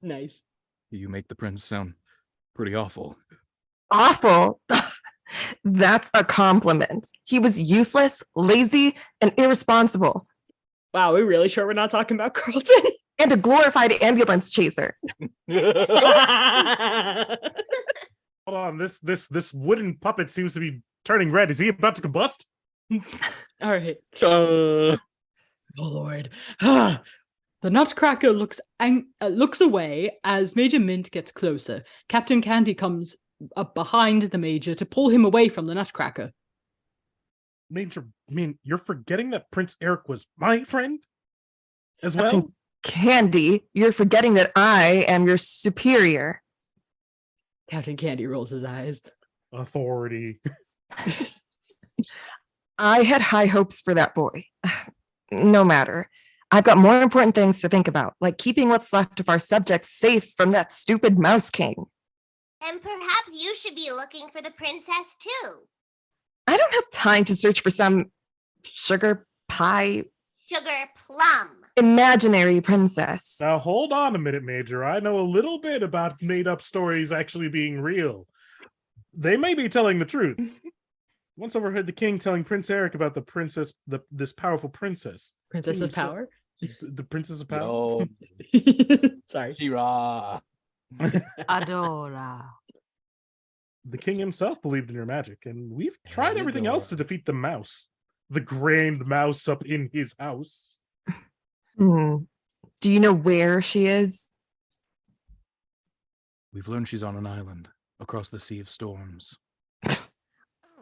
Nice. You make the prince sound pretty awful. Awful? That's a compliment. He was useless, lazy, and irresponsible. Wow, we're really sure we're not talking about Carlton? And a glorified ambulance chaser. Hold on, this wooden puppet seems to be turning red. Is he about to combust? All right. Oh Lord. The Nutcracker looks away as Major Mint gets closer. Captain Candy comes up behind the Major to pull him away from the Nutcracker. Major, I mean, you're forgetting that Prince Eric was my friend as well? Captain Candy, you're forgetting that I am your superior. Captain Candy rolls his eyes. Authority. I had high hopes for that boy. No matter. I've got more important things to think about, like keeping what's left of our subjects safe from that stupid Mouse King. And perhaps you should be looking for the princess too. I don't have time to search for some sugar pie plum imaginary princess. Now hold on a minute, Major. I know a little bit about made-up stories actually being real. They may be telling the truth. Once overheard the king telling Prince Eric about the princess, this powerful princess. Princess of Power? The Princess of Power? Oh. Sorry. Shira. Adora. The king himself believed in your magic, and we've tried everything else to defeat the mouse. The grand mouse up in his house. Do you know where she is? We've learned she's on an island across the Sea of Storms.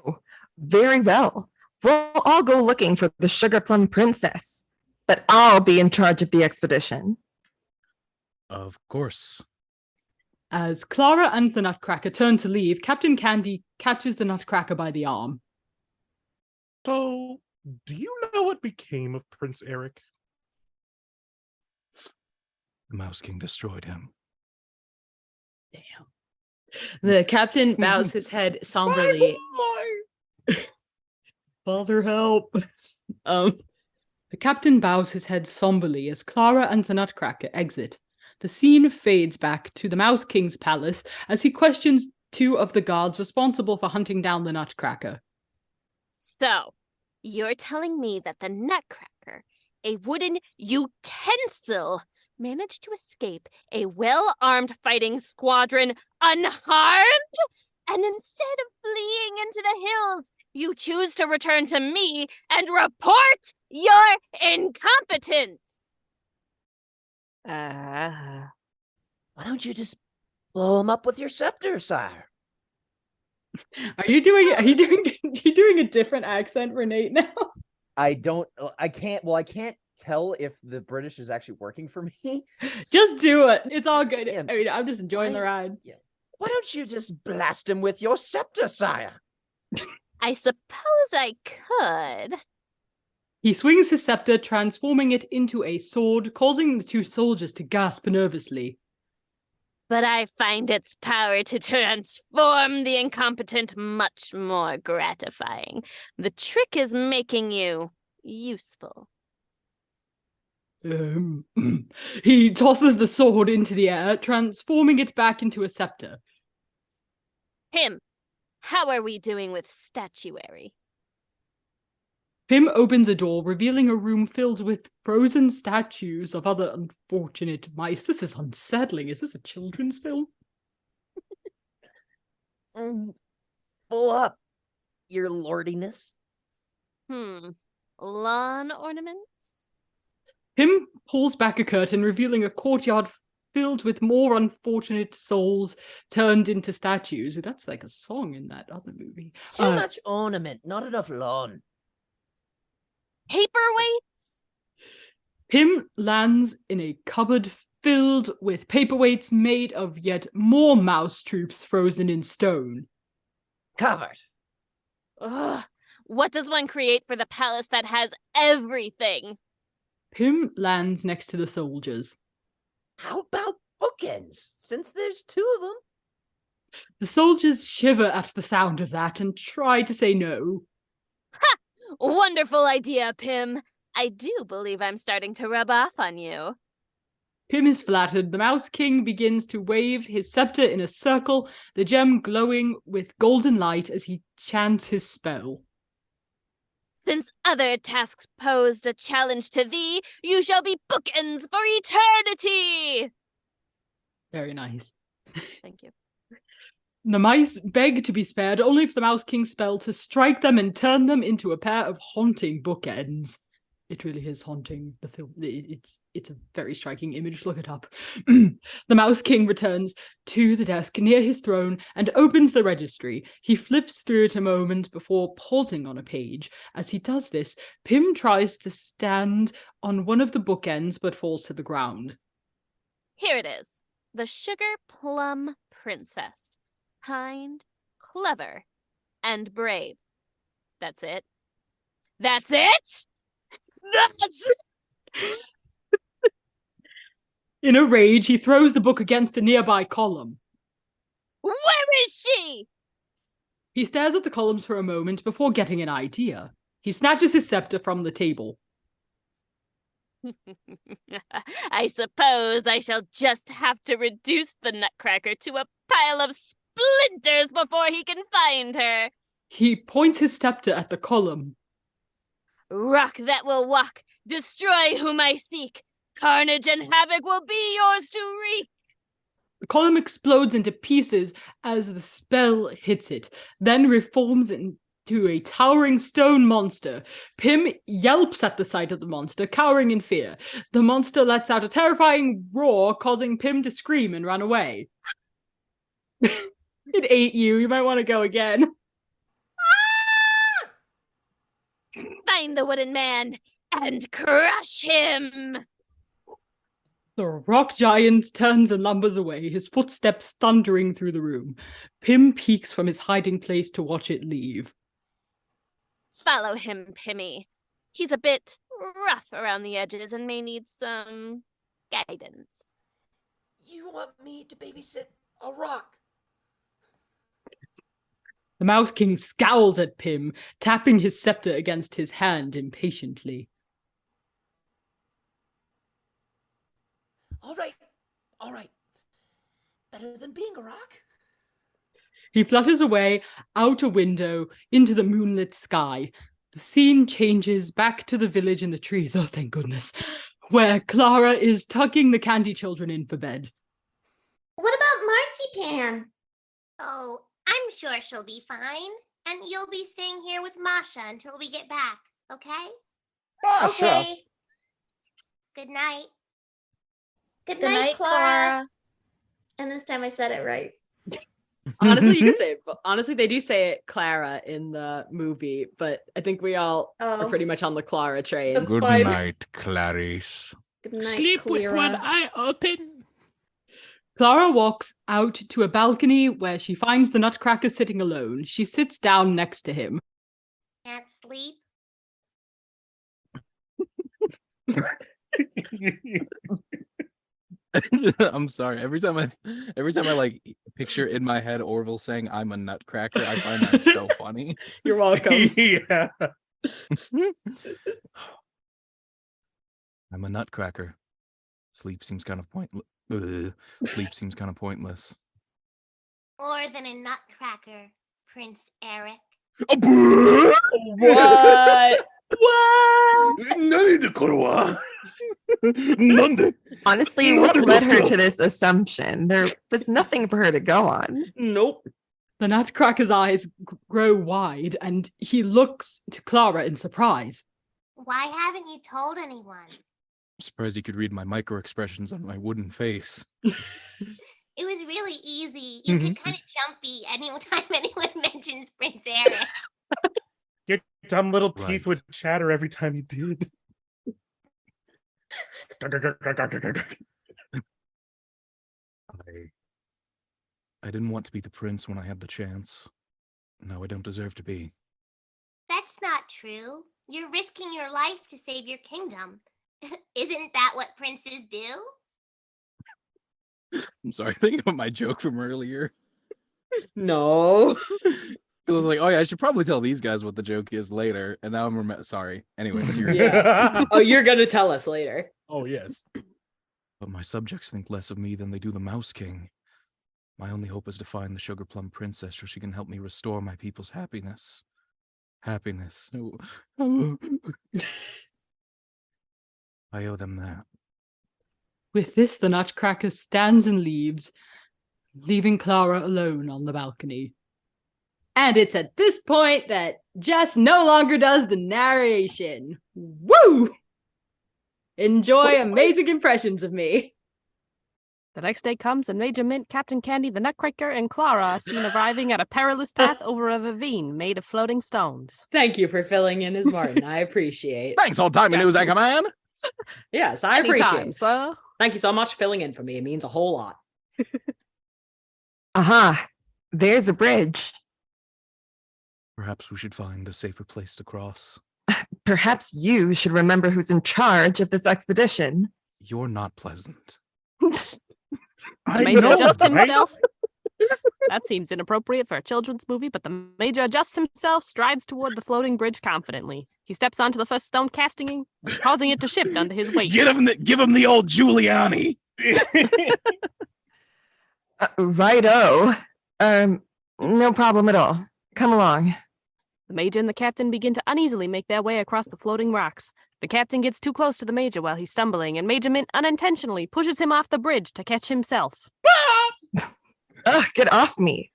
Oh, very well. We'll all go looking for the Sugar Plum Princess, but I'll be in charge of the expedition. Of course. As Clara and the Nutcracker turn to leave, Captain Candy catches the Nutcracker by the arm. So, do you know what became of Prince Eric? The Mouse King destroyed him. Damn. The captain bows his head somberly. Father, help. The captain bows his head somberly as Clara and the Nutcracker exit. The scene fades back to the Mouse King's palace as he questions two of the guards responsible for hunting down the Nutcracker. So, you're telling me that the Nutcracker, a wooden utensil, managed to escape a well-armed fighting squadron unharmed? And instead of fleeing into the hills, you choose to return to me and report your incompetence! Why don't you just blow him up with your scepter, sire? Are you doing a different accent for Nate now? I can't tell if the British is actually working for me. Just do it. It's all good. Yeah. I mean, I'm just enjoying the ride. Yeah. Why don't you just blast him with your scepter, sire? I suppose I could. He swings his scepter, transforming it into a sword, causing the two soldiers to gasp nervously. But I find its power to transform the incompetent much more gratifying. The trick is making you useful. He tosses the sword into the air, transforming it back into a scepter. Pim, how are we doing with statuary? Pim opens a door, revealing a room filled with frozen statues of other unfortunate mice. This is unsettling. Is this a children's film? Full up, your lordiness. Lawn ornaments? Pim pulls back a curtain, revealing a courtyard filled with more unfortunate souls turned into statues. That's like a song in that other movie. Too much ornament, not enough lawn. Paperweights? Pim lands in a cupboard filled with paperweights made of yet more mouse troops frozen in stone. Covered. Ugh. What does one create for the palace that has everything? Pim lands next to the soldiers. How about bookends, since there's two of them? The soldiers shiver at the sound of that and try to say no. Ha! Wonderful idea, Pim. I do believe I'm starting to rub off on you. Pim is flattered. The Mouse King begins to wave his scepter in a circle, the gem glowing with golden light as he chants his spell. Since other tasks posed a challenge to thee, you shall be bookends for eternity! Very nice. Thank you. The mice beg to be spared, only for the Mouse King's spell to strike them and turn them into a pair of haunting bookends. It really is haunting, the film. It's a very striking image. Look it up. The Mouse King returns to the desk near his throne and opens the registry. He flips through it a moment before pausing on a page. As he does this, Pim tries to stand on one of the bookends but falls to the ground. Here it is. The Sugar Plum Princess. Kind, clever, and brave. That's it. That's it? That's it! In a rage, he throws the book against a nearby column. Where is she? He stares at the columns for a moment before getting an idea. He snatches his scepter from the table. I suppose I shall just have to reduce the Nutcracker to a pile of splinters before he can find her. He points his scepter at the column. Rock that will walk, destroy whom I seek. Carnage and havoc will be yours to wreak. The column explodes into pieces as the spell hits it, then reforms into a towering stone monster. Pim yelps at the sight of the monster, cowering in fear. The monster lets out a terrifying roar, causing Pim to scream and run away. It ate you. You might want to go again. Find the wooden man and crush him. The rock giant turns and lumbers away, his footsteps thundering through the room. Pim peeks from his hiding place to watch it leave. Follow him, Pimmy. He's a bit rough around the edges and may need some guidance. You want me to babysit a rock? The Mouse King scowls at Pim, tapping his scepter against his hand impatiently. All right. Better than being a rock? He flutters away out a window into the moonlit sky. The scene changes back to the village in the trees, oh thank goodness, where Clara is tucking the candy children in for bed. What about Marzipan? Oh, I'm sure she'll be fine. And you'll be staying here with Masha until we get back, okay? Okay. Good night. Good night, Clara. And this time I said it right. Honestly, you could say it. But honestly, they do say it Clara in the movie, but I think we all are pretty much on the Clara train. Good night, Clarice. Good night, Sleep with Clara. one eye open. Clara walks out to a balcony where she finds the Nutcracker sitting alone. She sits down next to him. Can't sleep. I'm sorry. Every time I like picture in my head Orville saying I'm a nutcracker, I find that so funny. You're welcome. Yeah. I'm a nutcracker. Sleep seems kind of pointless. Sleep seems kind of pointless. More than a nutcracker, Prince Eric. What? Honestly, what led her to this assumption? There was nothing for her to go on. Nope. The Nutcracker's eyes grow wide, and he looks to Clara in surprise. Why haven't you told anyone? I'm surprised you could read my micro expressions on my wooden face. It was really easy. You get kind of jumpy anytime anyone mentions Prince Eric. Your dumb little teeth would chatter every time you did. I didn't want to be the prince when I had the chance. No, I don't deserve to be. That's not true. You're risking your life to save your kingdom. Isn't that what princes do? I'm sorry, thinking about my joke from earlier. No. I was like, oh yeah, I should probably tell these guys what the joke is later. And now I'm sorry. Anyway, seriously. Yeah. Oh, you're gonna tell us later. Oh, yes. But my subjects think less of me than they do the Mouse King. My only hope is to find the Sugar Plum Princess so she can help me restore my people's happiness. Happiness. Oh. I owe them that. With this, the Nutcracker stands and leaves, leaving Clara alone on the balcony. And it's at this point that Jess no longer does the narration. Woo! Enjoy amazing impressions of me. The next day comes, and Major Mint, Captain Candy, the Nutcracker, and Clara are seen arriving at a perilous path over a ravine made of floating stones. Thank you for filling in as Martin. I appreciate. Thanks, old timey news anchor man. Yes, I Anytime, appreciate it. sir. Thank you so much for filling in for me. It means a whole lot. Aha, there's a bridge. Perhaps we should find a safer place to cross. Perhaps you should remember who's in charge of this expedition. You're not pleasant. The Major adjusts himself. That seems inappropriate for a children's movie, but the Major adjusts himself, strides toward the floating bridge confidently. He steps onto the first stone, causing it to shift under his weight. Give him the old Giuliani. Righto. No problem at all. Come along. The Major and the Captain begin to uneasily make their way across the floating rocks. The Captain gets too close to the Major while he's stumbling, and Major Mint unintentionally pushes him off the bridge to catch himself. Ugh, get off me.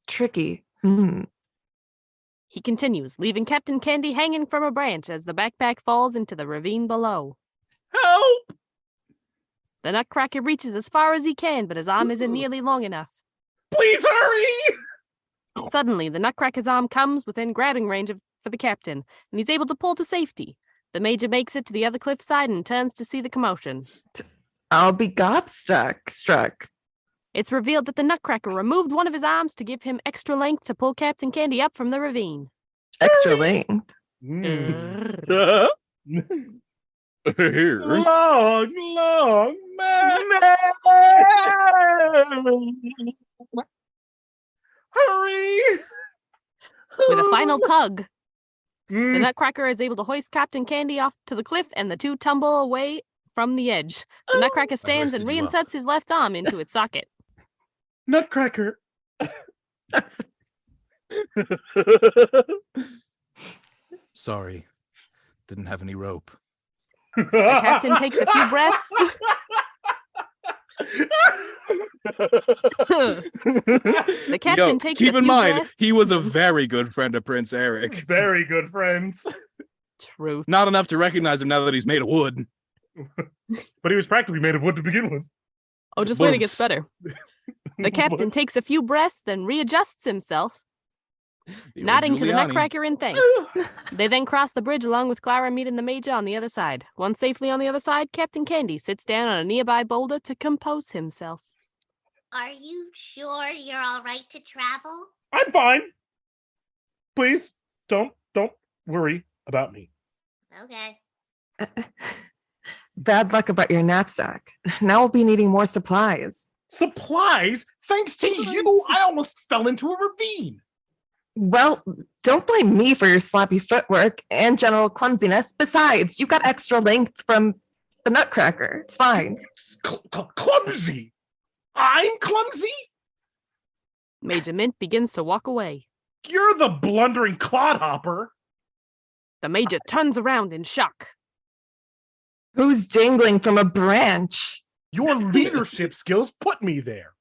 Tricky. He continues, leaving Captain Candy hanging from a branch as the backpack falls into the ravine below. Help! The Nutcracker reaches as far as he can, but his arm isn't nearly long enough. Please hurry! Suddenly, the Nutcracker's arm comes within grabbing range for the Captain, and he's able to pull to safety. The Major makes it to the other cliffside and turns to see the commotion. I'll be struck. It's revealed that the Nutcracker removed one of his arms to give him extra length to pull Captain Candy up from the ravine. Extra length. Here. Long man. Hurry! With a final tug, the Nutcracker is able to hoist Captain Candy off to the cliff, and the two tumble away from the edge. The Nutcracker stands and reinsets his left arm into its socket. Nutcracker. Sorry. Didn't have any rope. The captain takes a few breaths. The captain takes a few keep in mind, breaths. he was a very good friend of Prince Eric. Very good friends. Truth. Not enough to recognize him now that he's made of wood. But he was practically made of wood to begin with. Oh, just wait, it gets better. The captain takes a few breaths, then readjusts himself, nodding to the Nutcracker in thanks. They then cross the bridge along with Clara, meeting the Major on the other side. Once safely on the other side, Captain Candy sits down on a nearby boulder to compose himself. Are you sure you're all right to travel? I'm fine. Please don't worry about me. Okay. Bad luck about your knapsack. Now we'll be needing more supplies. Supplies? Thanks to you, I almost fell into a ravine. Well, don't blame me for your sloppy footwork and general clumsiness. Besides, you got extra length from the Nutcracker. It's fine. Clumsy? I'm clumsy? Major Mint begins to walk away. You're the blundering clodhopper. The Major turns around in shock. Who's dangling from a branch? Your leadership skills put me there.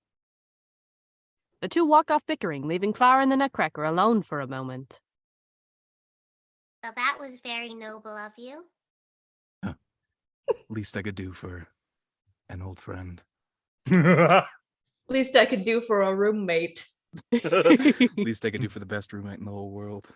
The two walk off bickering, leaving Clara and the Nutcracker alone for a moment. Well, that was very noble of you. Least I could do for an old friend. Least I could do for a roommate. Least I could do for the best roommate in the whole world.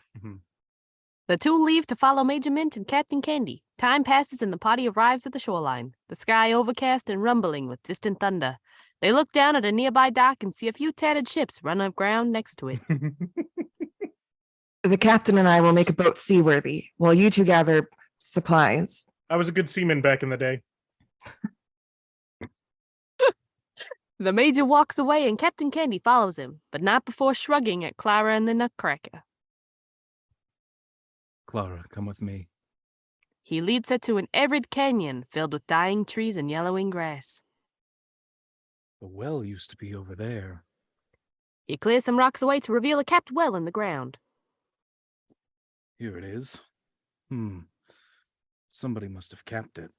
The two leave to follow Major Mint and Captain Candy. Time passes and the party arrives at the shoreline, the sky overcast and rumbling with distant thunder. They look down at a nearby dock and see a few tattered ships run aground next to it. The captain and I will make a boat seaworthy, while you two gather supplies. I was a good seaman back in the day. The Major walks away and Captain Candy follows him, but not before shrugging at Clara and the Nutcracker. Clara, come with me. He leads her to an arid canyon filled with dying trees and yellowing grass. The well used to be over there. He clears some rocks away to reveal a capped well in the ground. Here it is. Somebody must have capped it.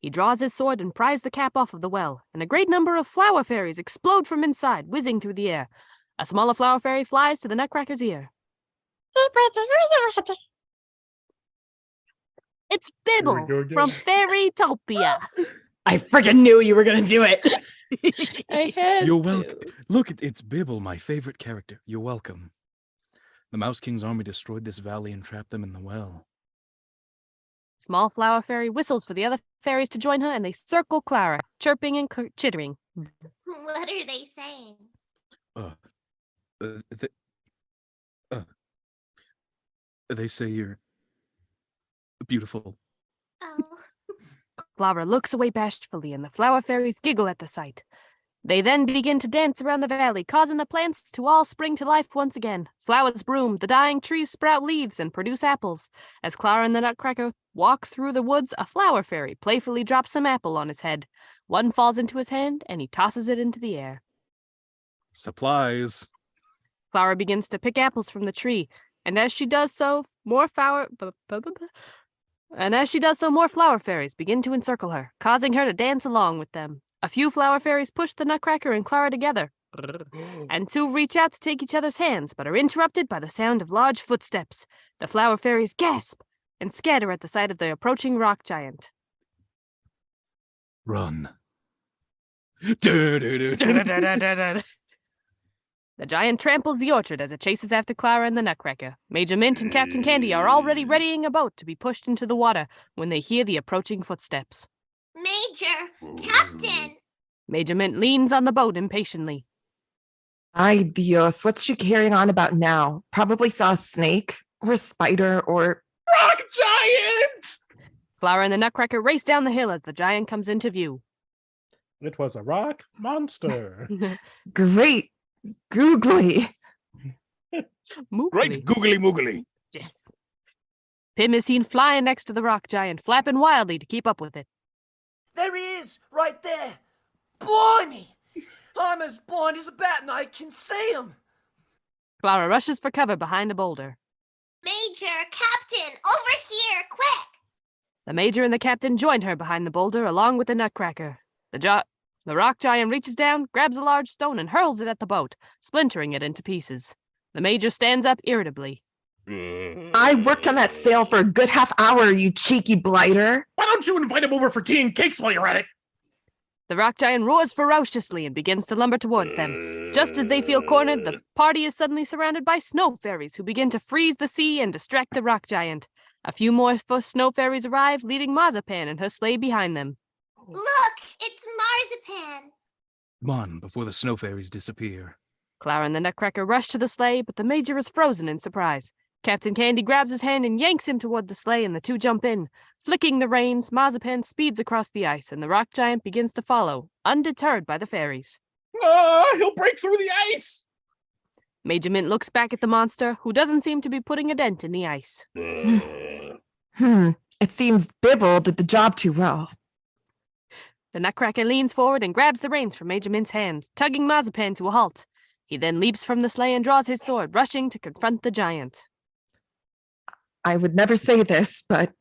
He draws his sword and pries the cap off of the well, and a great number of flower fairies explode from inside, whizzing through the air. A smaller flower fairy flies to the Nutcracker's ear. It's Bibble from Fairytopia. I freaking knew you were gonna do it. I had You're to. welcome. Look, it's Bibble, my favorite character. You're welcome. The Mouse King's army destroyed this valley and trapped them in the well. Small flower fairy whistles for the other fairies to join her, and they circle Clara, chirping and chittering. What are they saying? They say you're beautiful. Oh. Clara looks away bashfully, and the flower fairies giggle at the sight. They then begin to dance around the valley, causing the plants to all spring to life once again. Flowers bloom, the dying trees sprout leaves and produce apples. As Clara and the Nutcracker walk through the woods, a flower fairy playfully drops some apple on his head. One falls into his hand, and he tosses it into the air. Supplies. Clara begins to pick apples from the tree, and as she does so, more flower fairies begin to encircle her, causing her to dance along with them. A few flower fairies push the Nutcracker and Clara together, and two reach out to take each other's hands, but are interrupted by the sound of large footsteps. The flower fairies gasp and scatter at the sight of the approaching rock giant. Run. The giant tramples the orchard as it chases after Clara and the Nutcracker. Major Mint and Captain Candy are already readying a boat to be pushed into the water when they hear the approaching footsteps. Major! Major, Captain. Major Mint leans on the boat impatiently. Ay Dios, what's she carrying on about now? Probably saw a snake or a spider or... Rock giant! Flower and the Nutcracker race down the hill as the giant comes into view. It was a rock monster. Great googly. Great googly moogly. Pim is seen flying next to the rock giant, flapping wildly to keep up with it. There he is, right there. Blimey! I'm as blind as a bat and I can see him. Clara rushes for cover behind a boulder. Major, Captain, over here, quick! The Major and the Captain join her behind the boulder along with the Nutcracker. The rock giant reaches down, grabs a large stone, and hurls it at the boat, splintering it into pieces. The Major stands up irritably. I worked on that sail for a good half hour, you cheeky blighter. Why don't you invite him over for tea and cakes while you're at it? The rock giant roars ferociously and begins to lumber towards them. Just as they feel cornered, the party is suddenly surrounded by snow fairies who begin to freeze the sea and distract the rock giant. A few more snow fairies arrive, leaving Marzipan and her sleigh behind them. Look, it's Marzipan. Come on, before the snow fairies disappear. Clara and the Nutcracker rush to the sleigh, but the Major is frozen in surprise. Captain Candy grabs his hand and yanks him toward the sleigh, and the two jump in. Flicking the reins, Marzipan speeds across the ice, and the rock giant begins to follow, undeterred by the fairies. He'll break through the ice! Major Mint looks back at the monster, who doesn't seem to be putting a dent in the ice. It seems Bibble did the job too well. The Nutcracker leans forward and grabs the reins from Major Mint's hands, tugging Marzipan to a halt. He then leaps from the sleigh and draws his sword, rushing to confront the giant. I would never say this, but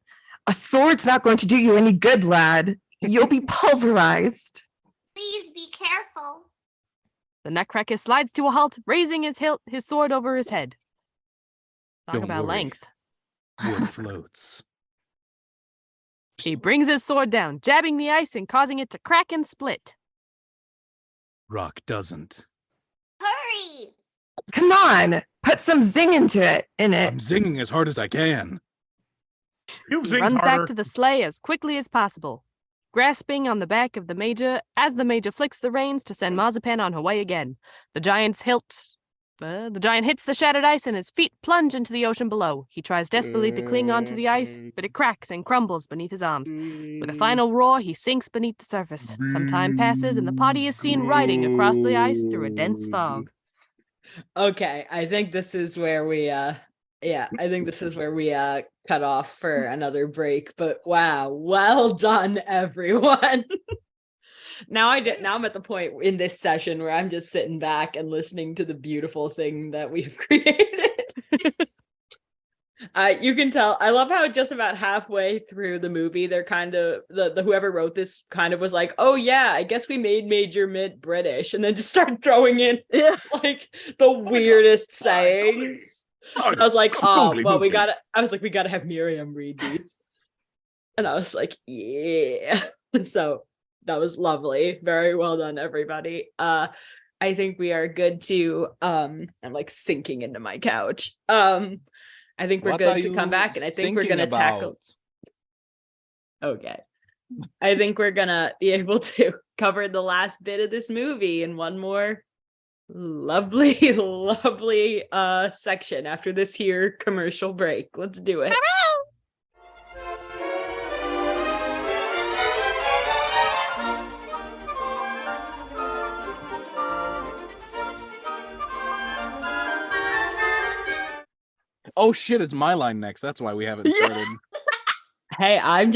a sword's not going to do you any good, lad. You'll be pulverized. Please be careful. The Nutcracker slides to a halt, raising his sword over his head. Talk Don't about worry. length. Wood floats. He brings his sword down, jabbing the ice and causing it to crack and split. Rock doesn't. Hurry! Come on, put some zing into it. I'm zinging as hard as I can. You He zinged runs harder. back to the sleigh as quickly as possible, grasping on the back of the Major as the Major flicks the reins to send Marzipan on her way again. The giant hits the shattered ice and his feet plunge into the ocean below. He tries desperately to cling onto the ice, but it cracks and crumbles beneath his arms. With a final roar, he sinks beneath the surface. Some time passes and the party is seen riding across the ice through a dense fog. Okay, I think this is where we cut off for another break, but wow, well done everyone. Now I'm at the point in this session where I'm just sitting back and listening to the beautiful thing that we have created. You can tell I love how just about halfway through the movie they're kind of the whoever wrote this kind of was like, oh yeah, I guess we made Major Mint British, and then just started throwing in like the weirdest sayings. I was like, oh well, we gotta have Miriam read these, and I was like, yeah. So that was lovely, very well done, everybody. I think we are good to I'm like sinking into my couch. I think we're What good are to come you back, and I think we're thinking gonna tackle. Okay, I think we're gonna be able to cover the last bit of this movie in one more lovely, lovely section after this here commercial break. Let's do it. Oh shit, it's my line next. That's why we haven't started. Hey, I'm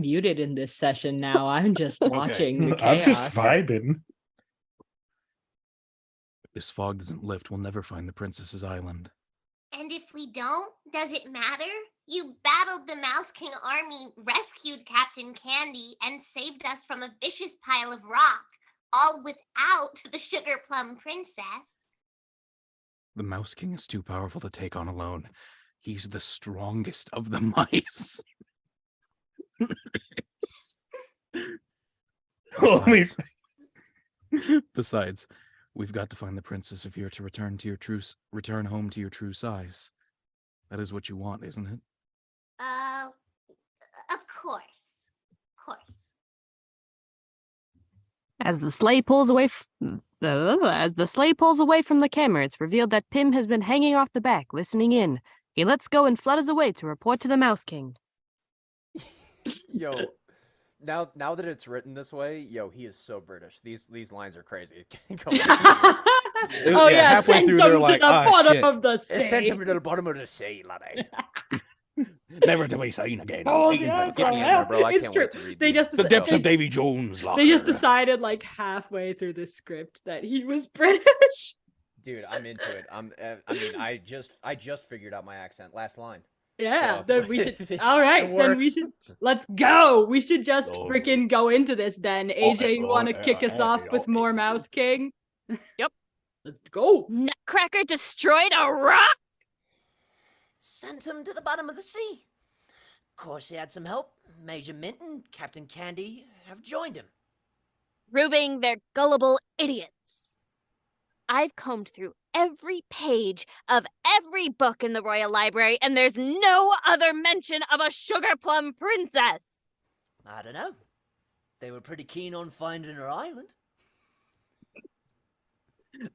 muted in this session now. I'm just watching the chaos. I'm just vibing. If this fog doesn't lift, we'll never find the princess's island. And if we don't, does it matter? You battled the Mouse King army, rescued Captain Candy, and saved us from a vicious pile of rock, all without the Sugar Plum Princess. The Mouse King is too powerful to take on alone. He's the strongest of the mice. Besides, we've got to find the princess if you're to return home to your true size. That is what you want, isn't it? Of course. As the sleigh pulls away from the camera, it's revealed that Pym has been hanging off the back, listening in. He lets go and flutters away to report to the Mouse King. Yo, now that it's written this way, he is so British. These lines are crazy. Oh yeah, send them to the bottom of the sea. Send him to the bottom of the sea, laddie. Never to be seen again. Oh, yeah, Get me in there, bro. I can't wait to read They these. just The depths of Davy Jones' locker. They just decided like halfway through the script that he was British. Dude, I'm into it. I just figured out my accent. Last line. Yeah, So, then we should. All right, then we should. Let's go. We should just freaking go into this then. AJ, you want to kick us off with more Mouse King? Yep. Let's go. Nutcracker destroyed a rock? Sent him to the bottom of the sea. Of course, he had some help. Major Mint and Captain Candy have joined him. Proving they're gullible idiots. I've combed through every page of every book in the Royal Library, and there's no other mention of a sugar plum princess. I don't know. They were pretty keen on finding her island.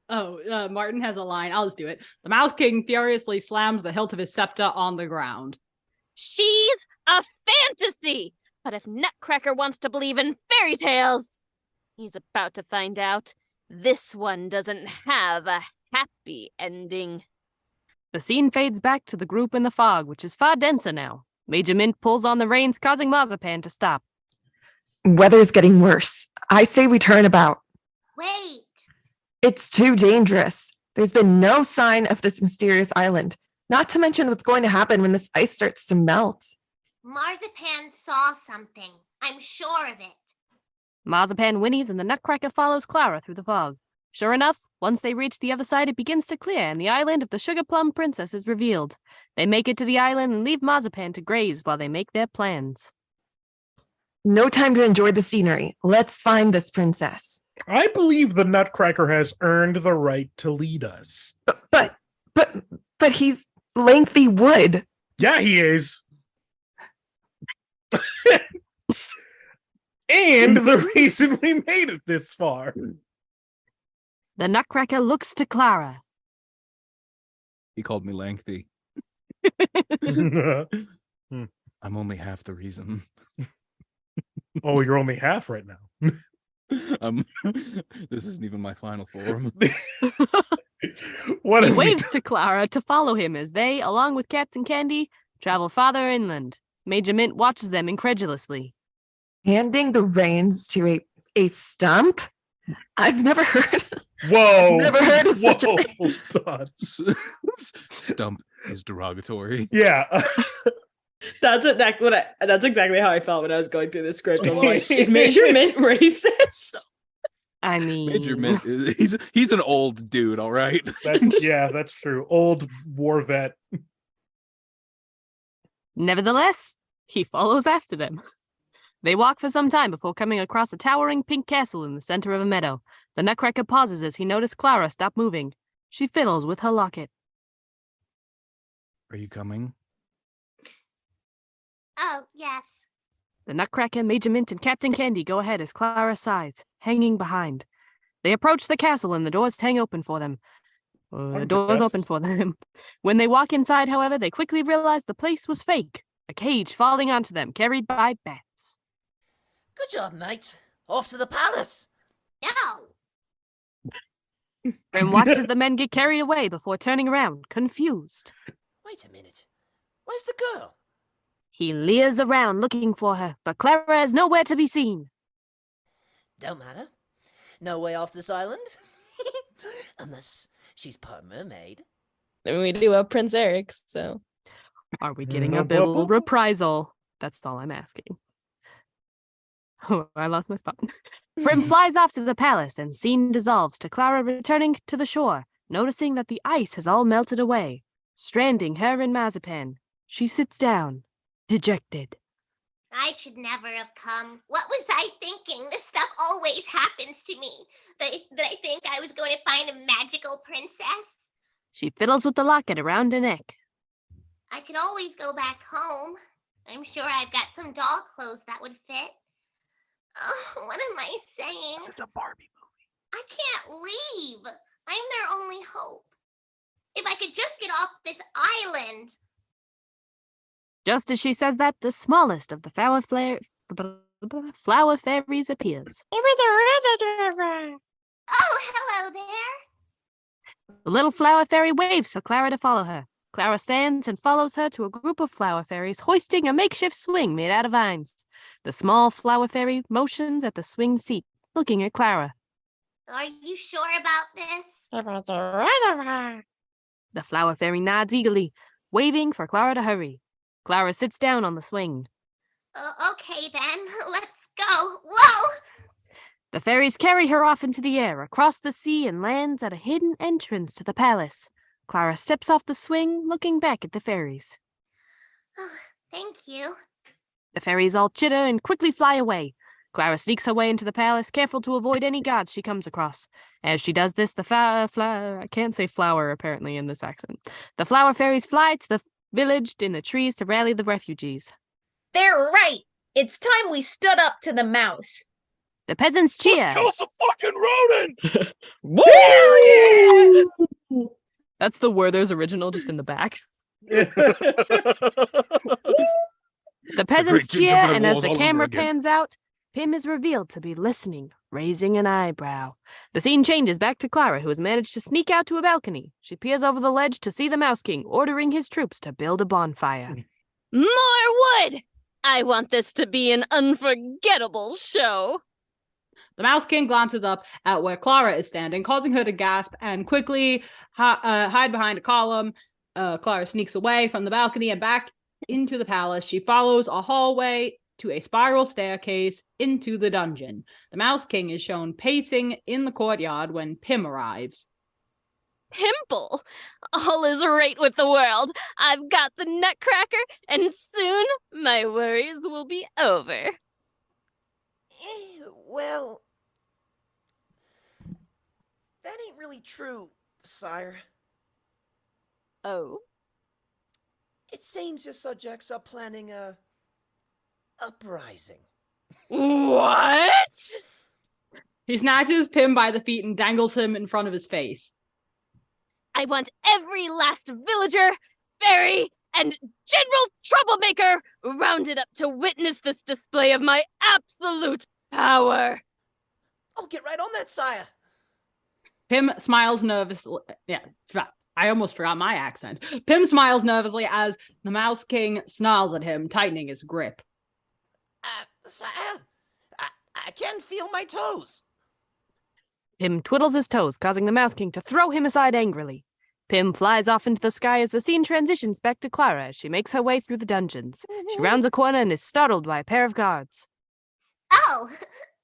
Oh, Martin has a line. I'll just do it. The Mouse King furiously slams the hilt of his scepter on the ground. She's a fantasy! But if Nutcracker wants to believe in fairy tales, he's about to find out this one doesn't have a happy ending. The scene fades back to the group in the fog, which is far denser now. Major Mint pulls on the reins, causing Marzipan to stop. Weather's getting worse. I say we turn about. Wait. It's too dangerous. There's been no sign of this mysterious island, not to mention what's going to happen when this ice starts to melt. Marzipan saw something. I'm sure of it. Marzipan whinnies and the Nutcracker follows Clara through the fog. Sure enough, once they reach the other side, it begins to clear and the island of the Sugar Plum Princess is revealed. They make it to the island and leave Marzipan to graze while they make their plans. No time to enjoy the scenery. Let's find this princess. I believe the Nutcracker has earned the right to lead us. But he's lengthy wood. Yeah, he is. And the reason we made it this far. The Nutcracker looks to Clara. He called me lengthy. I'm only half the reason. Oh, you're only half right now. This isn't even my final form. He waves to Clara to follow him as they, along with Captain Candy, travel farther inland. Major Mint watches them incredulously. Handing the reins to a stump? I've never heard. Whoa! I've never heard of such a thing. Stump is derogatory. Yeah. That's exactly how I felt when I was going through this script. I'm like, is Major Mint racist? I mean, Major Mint he's an old dude, all right. That's true. Old war vet. Nevertheless, he follows after them. They walk for some time before coming across a towering pink castle in the center of a meadow. The Nutcracker pauses as he notices Clara stop moving. She fiddles with her locket. Are you coming? Oh, yes. The Nutcracker, Major Mint, and Captain Candy go ahead as Clara sighs, hanging behind. They approach the castle and the doors hang open for them. The doors open for them. When they walk inside, however, they quickly realize the place was fake. A cage falling onto them, carried by bats. Good job, mate. Off to the palace. No. Grim watches the men get carried away before turning around, confused. Wait a minute. Where's the girl? He leers around looking for her, but Clara is nowhere to be seen. Don't matter. No way off this island. Unless she's part mermaid. I mean, we do have Prince Eric, so. Are we getting a bill reprisal? That's all I'm asking. Oh, I lost my spot. Grim flies off to the palace and scene dissolves to Clara returning to the shore, noticing that the ice has all melted away, stranding her in Marzipan. She sits down, dejected. I should never have come. What was I thinking? This stuff always happens to me. That I think I was going to find a magical princess. She fiddles with the locket around her neck. I could always go back home. I'm sure I've got some doll clothes that would fit. What am I saying? It's a Barbie movie. I can't leave. I'm their only hope. If I could just get off this island. Just as she says that, the smallest of the flower fairies appears. Oh, hello there. The little flower fairy waves for Clara to follow her. Clara stands and follows her to a group of flower fairies hoisting a makeshift swing made out of vines. The small flower fairy motions at the swing seat, looking at Clara. Are you sure about this? The flower fairy nods eagerly, waving for Clara to hurry. Clara sits down on the swing. Okay then, let's go. Whoa! The fairies carry her off into the air, across the sea, and lands at a hidden entrance to the palace. Clara steps off the swing, looking back at the fairies. Oh, thank you. The fairies all chitter and quickly fly away. Clara sneaks her way into the palace, careful to avoid any guards she comes across. As she does this, I can't say flower apparently in this accent. The flower fairies fly to the village in the trees to rally the refugees. They're right. It's time we stood up to the mouse. The peasants cheer. Let's kill some fucking rodents! Woo! That's the Werther's original, just in the back. The peasants cheer, and as the camera pans out, Pym is revealed to be listening, raising an eyebrow. The scene changes back to Clara, who has managed to sneak out to a balcony. She peers over the ledge to see the Mouse King ordering his troops to build a bonfire. More wood! I want this to be an unforgettable show. The Mouse King glances up at where Clara is standing, causing her to gasp and quickly hide behind a column. Clara sneaks away from the balcony and back into the palace. She follows a hallway to a spiral staircase into the dungeon. The Mouse King is shown pacing in the courtyard when Pym arrives. Pimple! All is right with the world. I've got the Nutcracker, and soon my worries will be over. Well, that ain't really true, sire. Oh? It seems your subjects are planning a uprising. What? He snatches Pym by the feet and dangles him in front of his face. I want every last villager, fairy, and general troublemaker rounded up to witness this display of my absolute power. I'll get right on that, sire. Pym smiles nervously. Yeah, I almost forgot my accent. Pym smiles nervously as the Mouse King snarls at him, tightening his grip. Sire, I can feel my toes. Pym twiddles his toes, causing the Mouse King to throw him aside angrily. Pym flies off into the sky as the scene transitions back to Clara as she makes her way through the dungeons. She rounds a corner and is startled by a pair of guards. Oh,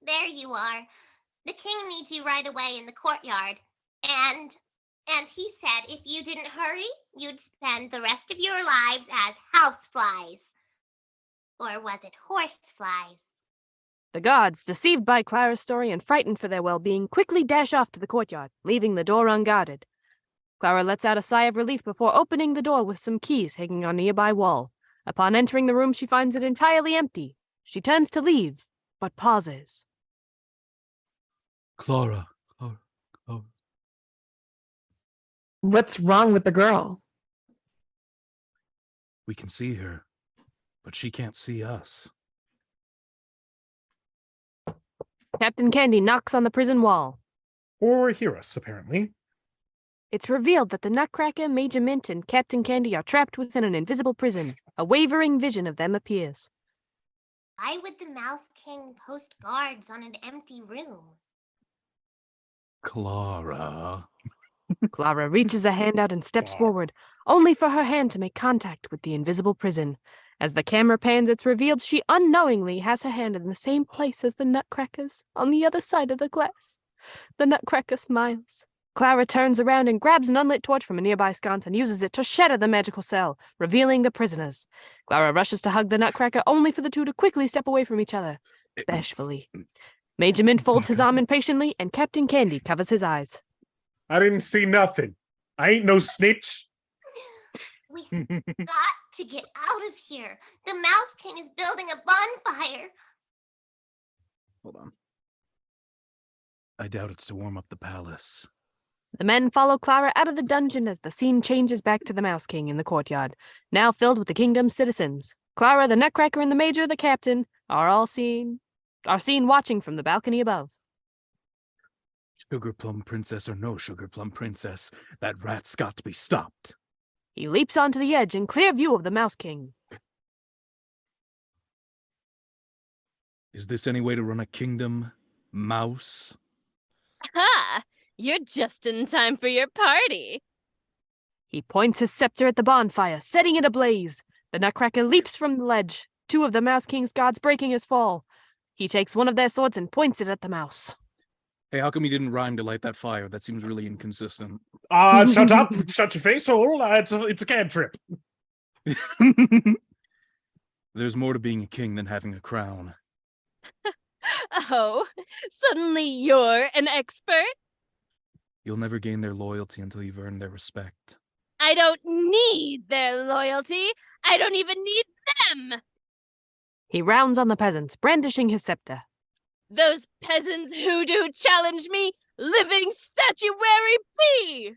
there you are. The king needs you right away in the courtyard. And he said if you didn't hurry, you'd spend the rest of your lives as houseflies. Or was it horseflies? The guards, deceived by Clara's story and frightened for their well-being, quickly dash off to the courtyard, leaving the door unguarded. Clara lets out a sigh of relief before opening the door with some keys hanging on a nearby wall. Upon entering the room, she finds it entirely empty. She turns to leave, but pauses. Clara. What's wrong with the girl? We can see her, but she can't see us. Captain Candy knocks on the prison wall. Or hear us, apparently. It's revealed that the Nutcracker, Major Mint, and Captain Candy are trapped within an invisible prison. A wavering vision of them appears. Why would the Mouse King post guards on an empty room? Clara. Clara reaches a hand out and steps forward, only for her hand to make contact with the invisible prison. As the camera pans, it's revealed she unknowingly has her hand in the same place as the Nutcracker's, on the other side of the glass. The Nutcracker smiles. Clara turns around and grabs an unlit torch from a nearby sconce and uses it to shatter the magical cell, revealing the prisoners. Clara rushes to hug the Nutcracker, only for the two to quickly step away from each other, bashfully. Major Mint folds his arm impatiently, and Captain Candy covers his eyes. I didn't see nothing. I ain't no snitch. We got to get out of here. The Mouse King is building a bonfire. Hold on. I doubt it's to warm up the palace. The men follow Clara out of the dungeon as the scene changes back to the Mouse King in the courtyard, now filled with the kingdom's citizens. Clara, the Nutcracker, and the Major, the Captain, are seen watching from the balcony above. Sugar Plum Princess or no Sugar Plum Princess, that rat's got to be stopped. He leaps onto the edge in clear view of the Mouse King. Is this any way to run a kingdom, Mouse? Ha! You're just in time for your party. He points his scepter at the bonfire, setting it ablaze. The Nutcracker leaps from the ledge, two of the Mouse King's guards breaking his fall. He takes one of their swords and points it at the mouse. Hey, how come you didn't rhyme to light that fire? That seems really inconsistent. Shut up! Shut your face hole! It's a cantrip. There's more to being a king than having a crown. Oh, suddenly you're an expert? You'll never gain their loyalty until you've earned their respect. I don't need their loyalty. I don't even need them. He rounds on the peasants, brandishing his scepter. Those peasants who do challenge me, living statuary be!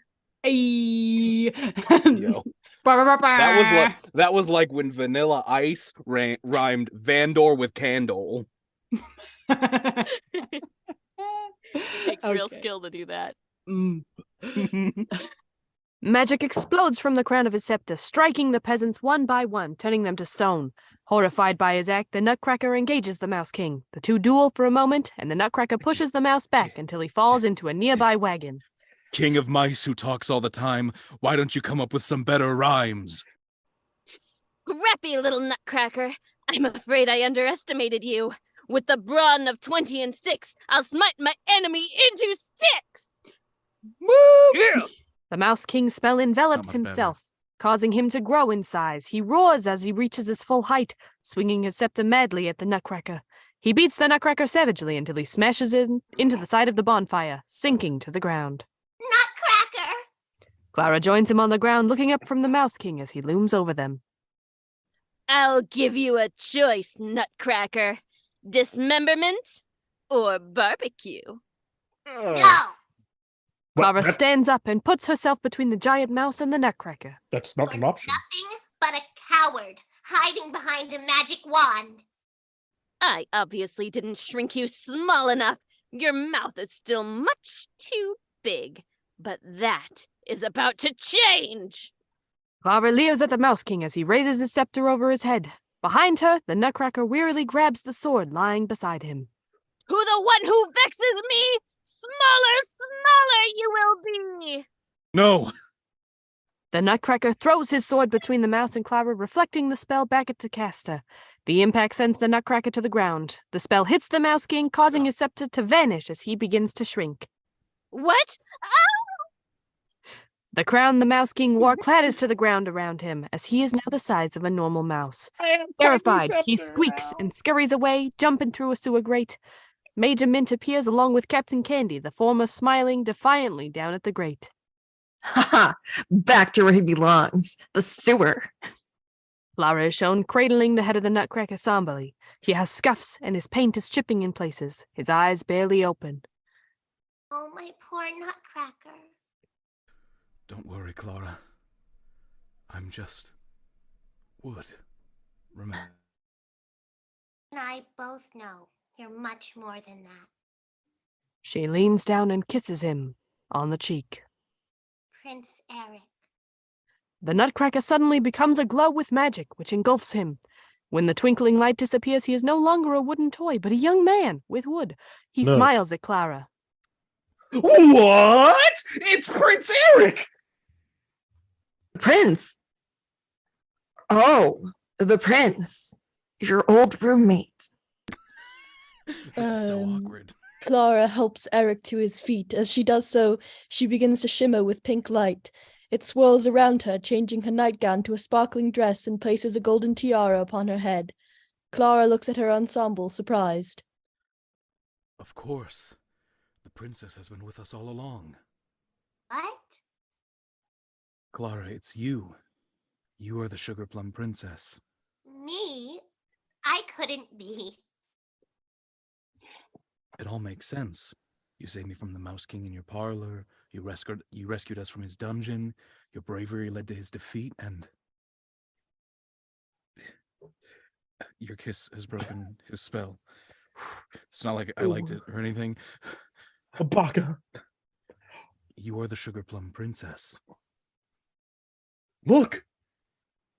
Yo. That was like when Vanilla Ice rhymed Vandor with Candle. Takes real skill to do that. Magic explodes from the crown of his scepter, striking the peasants one by one, turning them to stone. Horrified by his act, the Nutcracker engages the Mouse King. The two duel for a moment, and the Nutcracker pushes the mouse back until he falls into a nearby wagon. King of mice who talks all the time, why don't you come up with some better rhymes? Scrappy little Nutcracker. I'm afraid I underestimated you. With the brawn of 20 and 6, I'll smite my enemy into sticks! Yeah. The Mouse King's spell envelops himself, causing him to grow in size. He roars as he reaches his full height, swinging his scepter madly at the Nutcracker. He beats the Nutcracker savagely until he smashes into the side of the bonfire, sinking to the ground. Nutcracker! Clara joins him on the ground, looking up from the Mouse King as he looms over them. I'll give you a choice, Nutcracker. Dismemberment or barbecue? No! Clara stands up and puts herself between the giant mouse and the Nutcracker. That's not an option. Nothing but a coward hiding behind a magic wand. I obviously didn't shrink you small enough. Your mouth is still much too big. But that is about to change. Clara leers at the Mouse King as he raises his scepter over his head. Behind her, the Nutcracker wearily grabs the sword lying beside him. Who the one who vexes me? Smaller you will be! No! The Nutcracker throws his sword between the mouse and Clara, reflecting the spell back at the caster. The impact sends the Nutcracker to the ground. The spell hits the Mouse King, causing his scepter to vanish as he begins to shrink. What? The crown the Mouse King wore clatters to the ground around him, as he is now the size of a normal mouse. Terrified, he squeaks and scurries away, jumping through a sewer grate. Major Mint appears along with Captain Candy, the former smiling defiantly down at the grate. Ha ha! Back to where he belongs, the sewer. Clara is shown cradling the head of the Nutcracker somberly. He has scuffs, and his paint is chipping in places, his eyes barely open. Oh, my poor Nutcracker. Don't worry, Clara. I'm just wood. Remember. And I both know you're much more than that. She leans down and kisses him on the cheek. Prince Eric. The Nutcracker suddenly becomes aglow with magic, which engulfs him. When the twinkling light disappears, he is no longer a wooden toy, but a young man with wood. He smiles at Clara. What? It's Prince Eric! Prince? Oh, the prince. Your old roommate. This is so awkward. Clara helps Eric to his feet. As she does so, she begins to shimmer with pink light. It swirls around her, changing her nightgown to a sparkling dress and places a golden tiara upon her head. Clara looks at her ensemble, surprised. Of course. The princess has been with us all along. What? Clara, it's you. You are the Sugar Plum Princess. Me? I couldn't be. It all makes sense. You saved me from the Mouse King in your parlor. You rescued us from his dungeon. Your bravery led to his defeat, and your kiss has broken his spell. It's not like I liked it or anything. Baka. You are the Sugar Plum Princess. Look!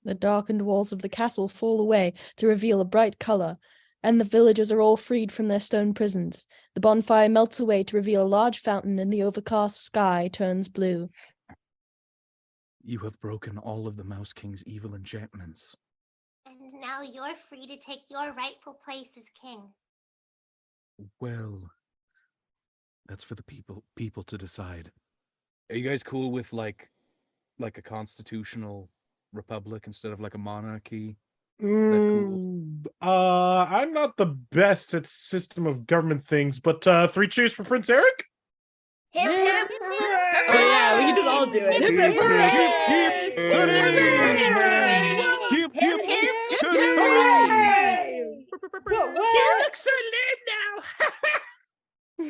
The darkened walls of the castle fall away to reveal a bright color, and the villagers are all freed from their stone prisons. The bonfire melts away to reveal a large fountain, and the overcast sky turns blue. You have broken all of the Mouse King's evil enchantments. And now you're free to take your rightful place as king. Well, that's for the people to decide. Are you guys cool with like a constitutional republic instead of like a monarchy? Is that cool? I'm not the best at system of government things, but 3 cheers for Prince Eric. Hip, hip, Oh yeah, we can just all do it. Hip, hip, hip, hip, You look so lit now.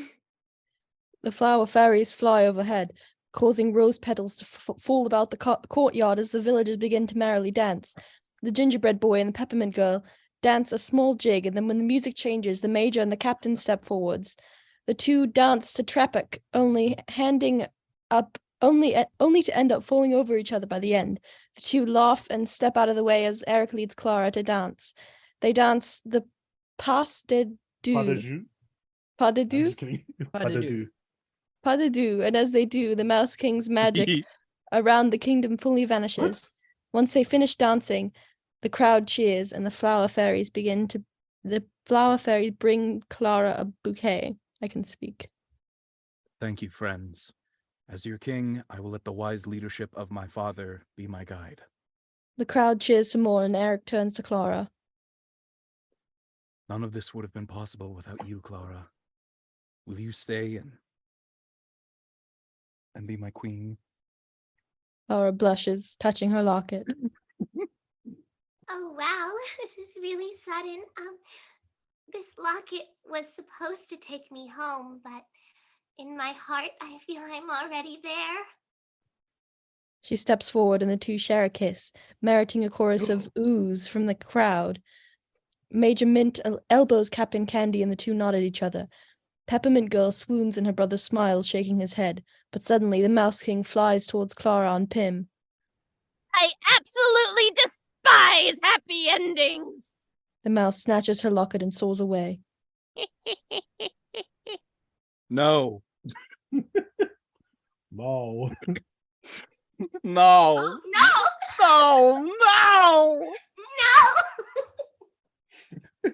The flower fairies fly overhead, causing rose petals to fall about the courtyard as the villagers begin to merrily dance. The gingerbread boy and the peppermint girl dance a small jig, and then when the music changes, the major and the captain step forwards. The two dance to Trepak, only to end up falling over each other by the end. The two laugh and step out of the way as Eric leads Clara to dance. They dance the pas de deux. Pas de deux? Pas de deux. Pas de deux. And as they do, the Mouse King's magic around the kingdom fully vanishes. What? Once they finish dancing, the crowd cheers, and the flower fairies bring Clara a bouquet. I can speak. Thank you, friends. As your king, I will let the wise leadership of my father be my guide. The crowd cheers some more, and Eric turns to Clara. None of this would have been possible without you, Clara. Will you stay and be my queen? Clara blushes, touching her locket. Oh wow, this is really sudden. This locket was supposed to take me home, but in my heart, I feel I'm already there. She steps forward, and the two share a kiss, meriting a chorus of oohs from the crowd. Major Mint elbows Captain Candy, and the two nod at each other. Peppermint Girl swoons, and her brother smiles, shaking his head. But suddenly, the Mouse King flies towards Clara on Pym. I absolutely despise happy endings! The mouse snatches her locket and soars away. No. No. No. Oh, no! No. No. No!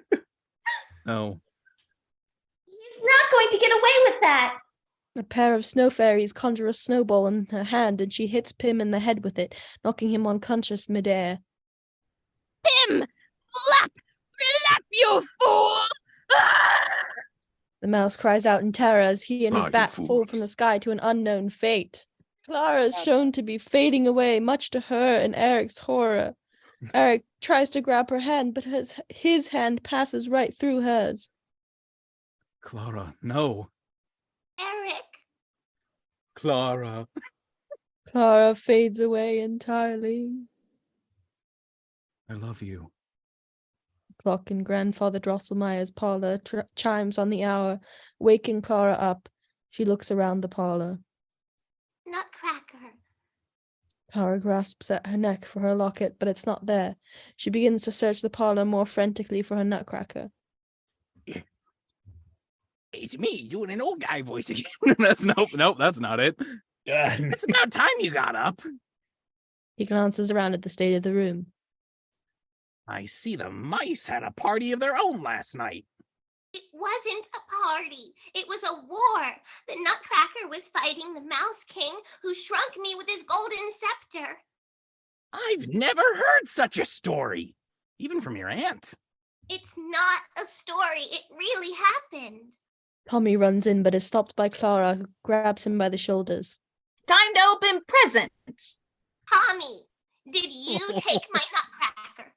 No. He's not going to get away with that. A pair of snow fairies conjure a snowball in her hand, and she hits Pym in the head with it, knocking him unconscious midair. Pym! Flap! Flap, you fool! Ah! The mouse cries out in terror as he and his bat fall from the sky to an unknown fate. Clara is shown to be fading away, much to her and Eric's horror. Eric tries to grab her hand, but his hand passes right through hers. Clara, no. Eric. Clara. Clara fades away entirely. I love you. Clock in Grandfather Drosselmeyer's parlor chimes on the hour, waking Clara up. She looks around the parlor. Nutcracker. Clara grasps at her neck for her locket, but it's not there. She begins to search the parlor more frantically for her Nutcracker. It's me doing an old guy voice again. Nope, that's not it. It's about time you got up. He glances around at the state of the room. I see the mice had a party of their own last night. It wasn't a party. It was a war. The Nutcracker was fighting the Mouse King, who shrunk me with his golden scepter. I've never heard such a story, even from your aunt. It's not a story. It really happened. Tommy runs in, but is stopped by Clara, who grabs him by the shoulders. Time to open presents. Tommy, did you take my Nutcracker?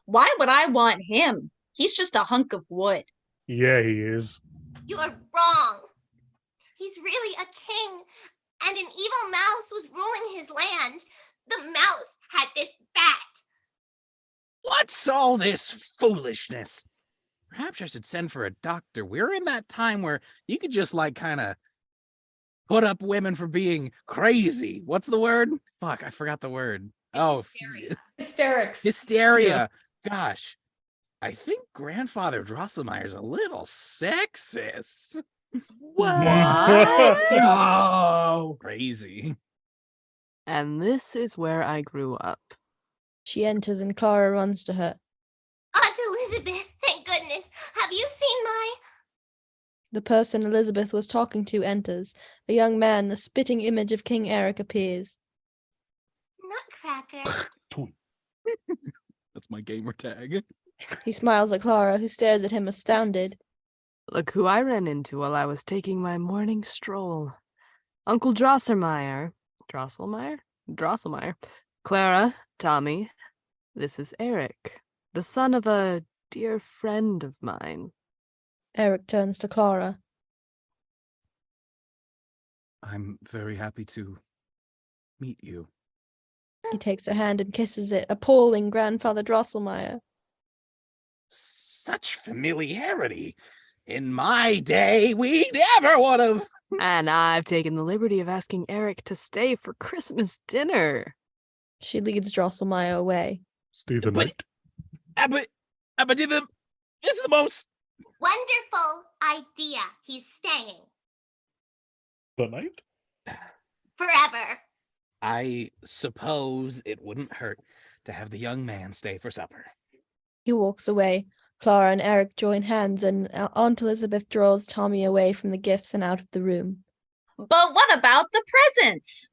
Why would I want him? He's just a hunk of wood. Yeah, he is. You're wrong. He's really a king, and an evil mouse was ruling his land. The mouse had this bat. What's all this foolishness? Perhaps I should send for a doctor. We're in that time where you could just kind of put up women for being crazy. What's the word? Fuck, I forgot the word. Hysteria. Hysterics. Hysteria. Gosh, I think Grandfather Drosselmeyer's a little sexist. What? Oh, crazy. And this is where I grew up. She enters and Clara runs to her. Aunt Elizabeth, thank goodness. Have you seen my... The person Elizabeth was talking to enters. A young man, the spitting image of King Eric, appears. Nutcracker? That's my gamer tag. He smiles at Clara, who stares at him astounded. Look who I ran into while I was taking my morning stroll. Uncle Drosselmeyer. Drosselmeyer. Clara, Tommy, this is Eric, the son of a dear friend of mine. Eric turns to Clara. I'm very happy to meet you. He takes her hand and kisses it, appalling Grandfather Drosselmeyer. Such familiarity. In my day, we never would have. And I've taken the liberty of asking Eric to stay for Christmas dinner. She leads Drosselmeyer away. Stay the night. But this is the most Wonderful idea. He's staying. The night? Forever. I suppose it wouldn't hurt to have the young man stay for supper. He walks away. Clara and Eric join hands, and Aunt Elizabeth draws Tommy away from the gifts and out of the room. But what about the presents?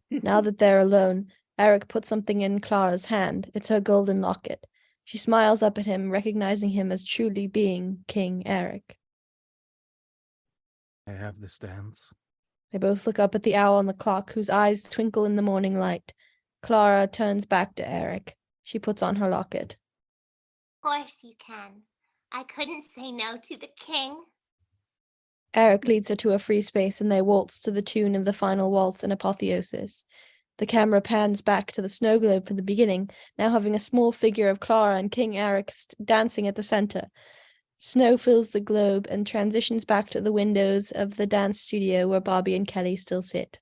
Now that they're alone, Eric puts something in Clara's hand. It's her golden locket. She smiles up at him, recognizing him as truly being King Eric. I have this dance. They both look up at the owl on the clock, whose eyes twinkle in the morning light. Clara turns back to Eric. She puts on her locket. Of course you can. I couldn't say no to the king. Eric leads her to a free space, and they waltz to the tune of the final waltz in Apotheosis. The camera pans back to the snow globe from the beginning, now having a small figure of Clara and King Eric dancing at the center. Snow fills the globe and transitions back to the windows of the dance studio where Barbie and Kelly still sit.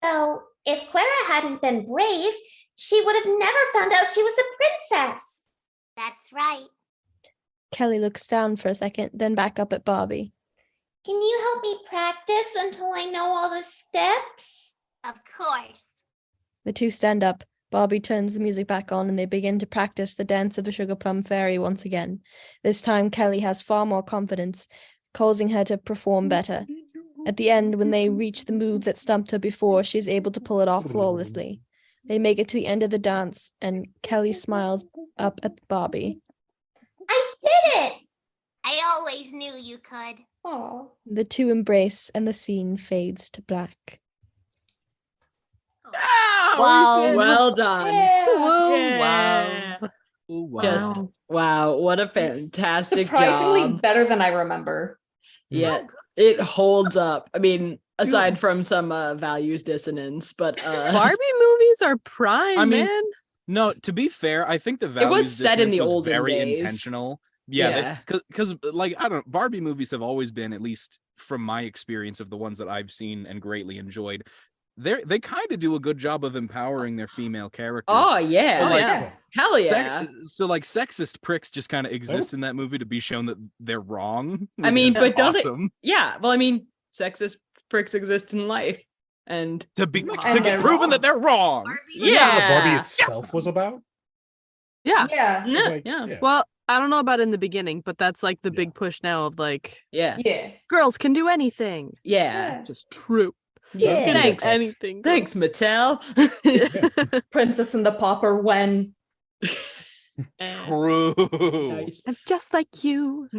So, if Clara hadn't been brave, she would have never found out she was a princess. That's right. Kelly looks down for a second, then back up at Barbie. Can you help me practice until I know all the steps? Of course. The two stand up. Barbie turns the music back on and they begin to practice the dance of the Sugar Plum Fairy once again. This time Kelly has far more confidence, causing her to perform better. At the end, when they reach the move that stumped her before, she is able to pull it off flawlessly. They make it to the end of the dance, and Kelly smiles up at Barbie. I did it! I always knew you could. Oh. The two embrace, and the scene fades to black. Wow, well done. Yeah. Wow. Just wow, what a fantastic Surprisingly job. better than I remember. Yeah, it holds up. I mean, aside from some values dissonance, but Barbie movies are prime, man. No, to be fair, I think the It values was set in the was olden very days. intentional. Yeah, because I don't know, Barbie movies have always been, at least from my experience of the ones that I've seen and greatly enjoyed, they kind of do a good job of empowering their female characters. Oh yeah, So, like, hell yeah. So like sexist pricks just kind of exist in that movie to be shown that they're wrong. I mean, but don't awesome. yeah, well, I mean, sexist pricks exist in life, and to get proven that they're wrong. Isn't that what Barbie itself was about? Yeah. Yeah. Well, I don't know about in the beginning, but that's like the big push now of like, yeah, girls can do anything. Yeah. Just true. Yeah, thanks. Anything. Thanks, Mattel. Princess and the Pauper when. True. Nice. I'm just like you.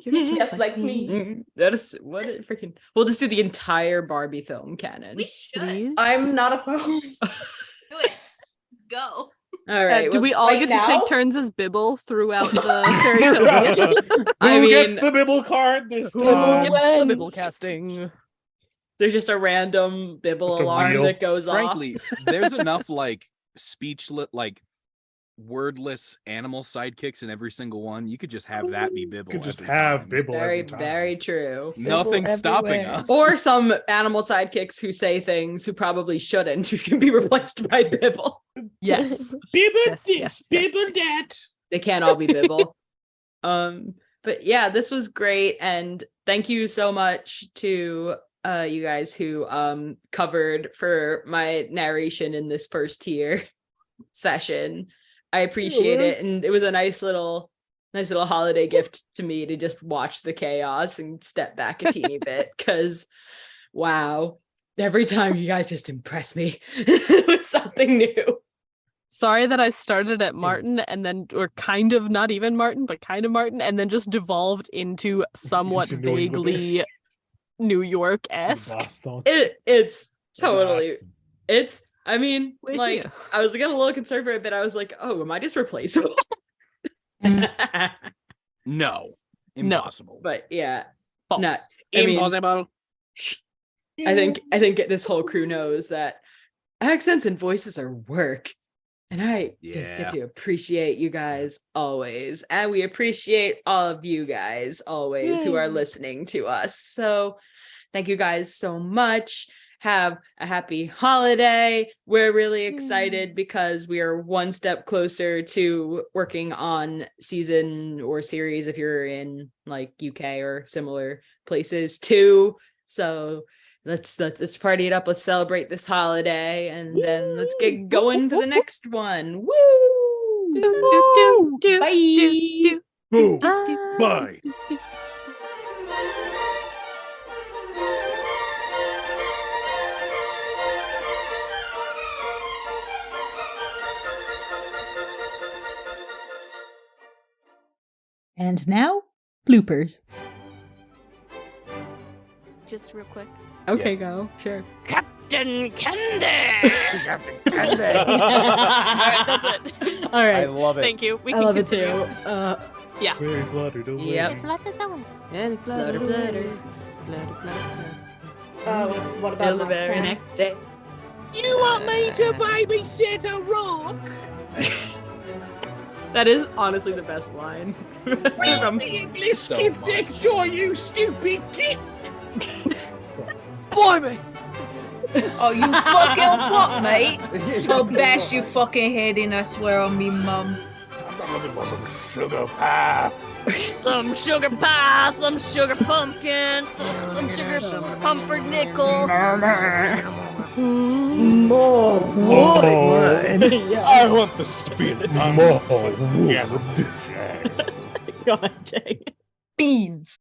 You're Just like me. That is what it freaking. We'll just do the entire Barbie film canon. We should. I'm not opposed. Do it. Go. All right. Do we all right get now? to take turns as Bibble throughout the fairy tale? Who gets the Bibble card this Who time? gets the Bibble casting? There's just a random Bibble Just a alarm wheel. that goes Frankly, off. there's enough like speechless, like wordless animal sidekicks in every single one. You could just have that be Bibble. You could just every have time. Bibble Very, every time. very true. Nothing's stopping us. Or some animal sidekicks who say things who probably shouldn't, who can be replaced by Bibble. Yes. Bibble Yes, this, yes, yes. Bibble that. They can't all be Bibble. But yeah, this was great, and thank you so much to you guys who covered for my narration in this first tier session. I appreciate it, and it was a nice little holiday gift to me to just watch the chaos and step back a teeny bit, because wow, every time you guys just impress me with something new. Sorry that I started at Martin and then, or kind of not even Martin, but kind of Martin, and then just devolved into somewhat Into New England. vaguely New York-esque. Boston. It's totally, Boston. it's, I mean, We're like, here. I was getting a little concerned for a bit. I was like, oh, am I just replaceable? No, impossible. But yeah, False. no, I mean, Impossible. I think this whole crew knows that accents and voices are work. And I just get Yeah. to appreciate you guys always. And we appreciate all of you guys always who are Yay. listening to us. So thank you guys so much. Have a happy holiday. We're really excited because we are one step closer to working on season or series if you're in like UK or similar places too. So let's party it up. Let's celebrate this holiday, and then let's get going for the next one. Woo! Bye. Boo. Bye. And now, bloopers. Just real quick. Okay, Yes. go. Sure. Captain Candy! Captain All right, that's it. All right. I love it. Thank you. We I can love it continue. too. Yeah. Very fluttered away. Yep. It flutters away. And Flutter, flutter. What about Till the very Montana? next day. You want me to babysit a rock? That is honestly the best line. From- The English So kids much. next door, you stupid kid! Blimey! Oh, you fucking what, mate? I'll bash your fucking head in, I swear on me mum. I'm not looking for some sugar pie. Some sugar pie, some sugar pumpkin, some sugar pumpernickel. More wood. I want this to be more. God dang it. Beans.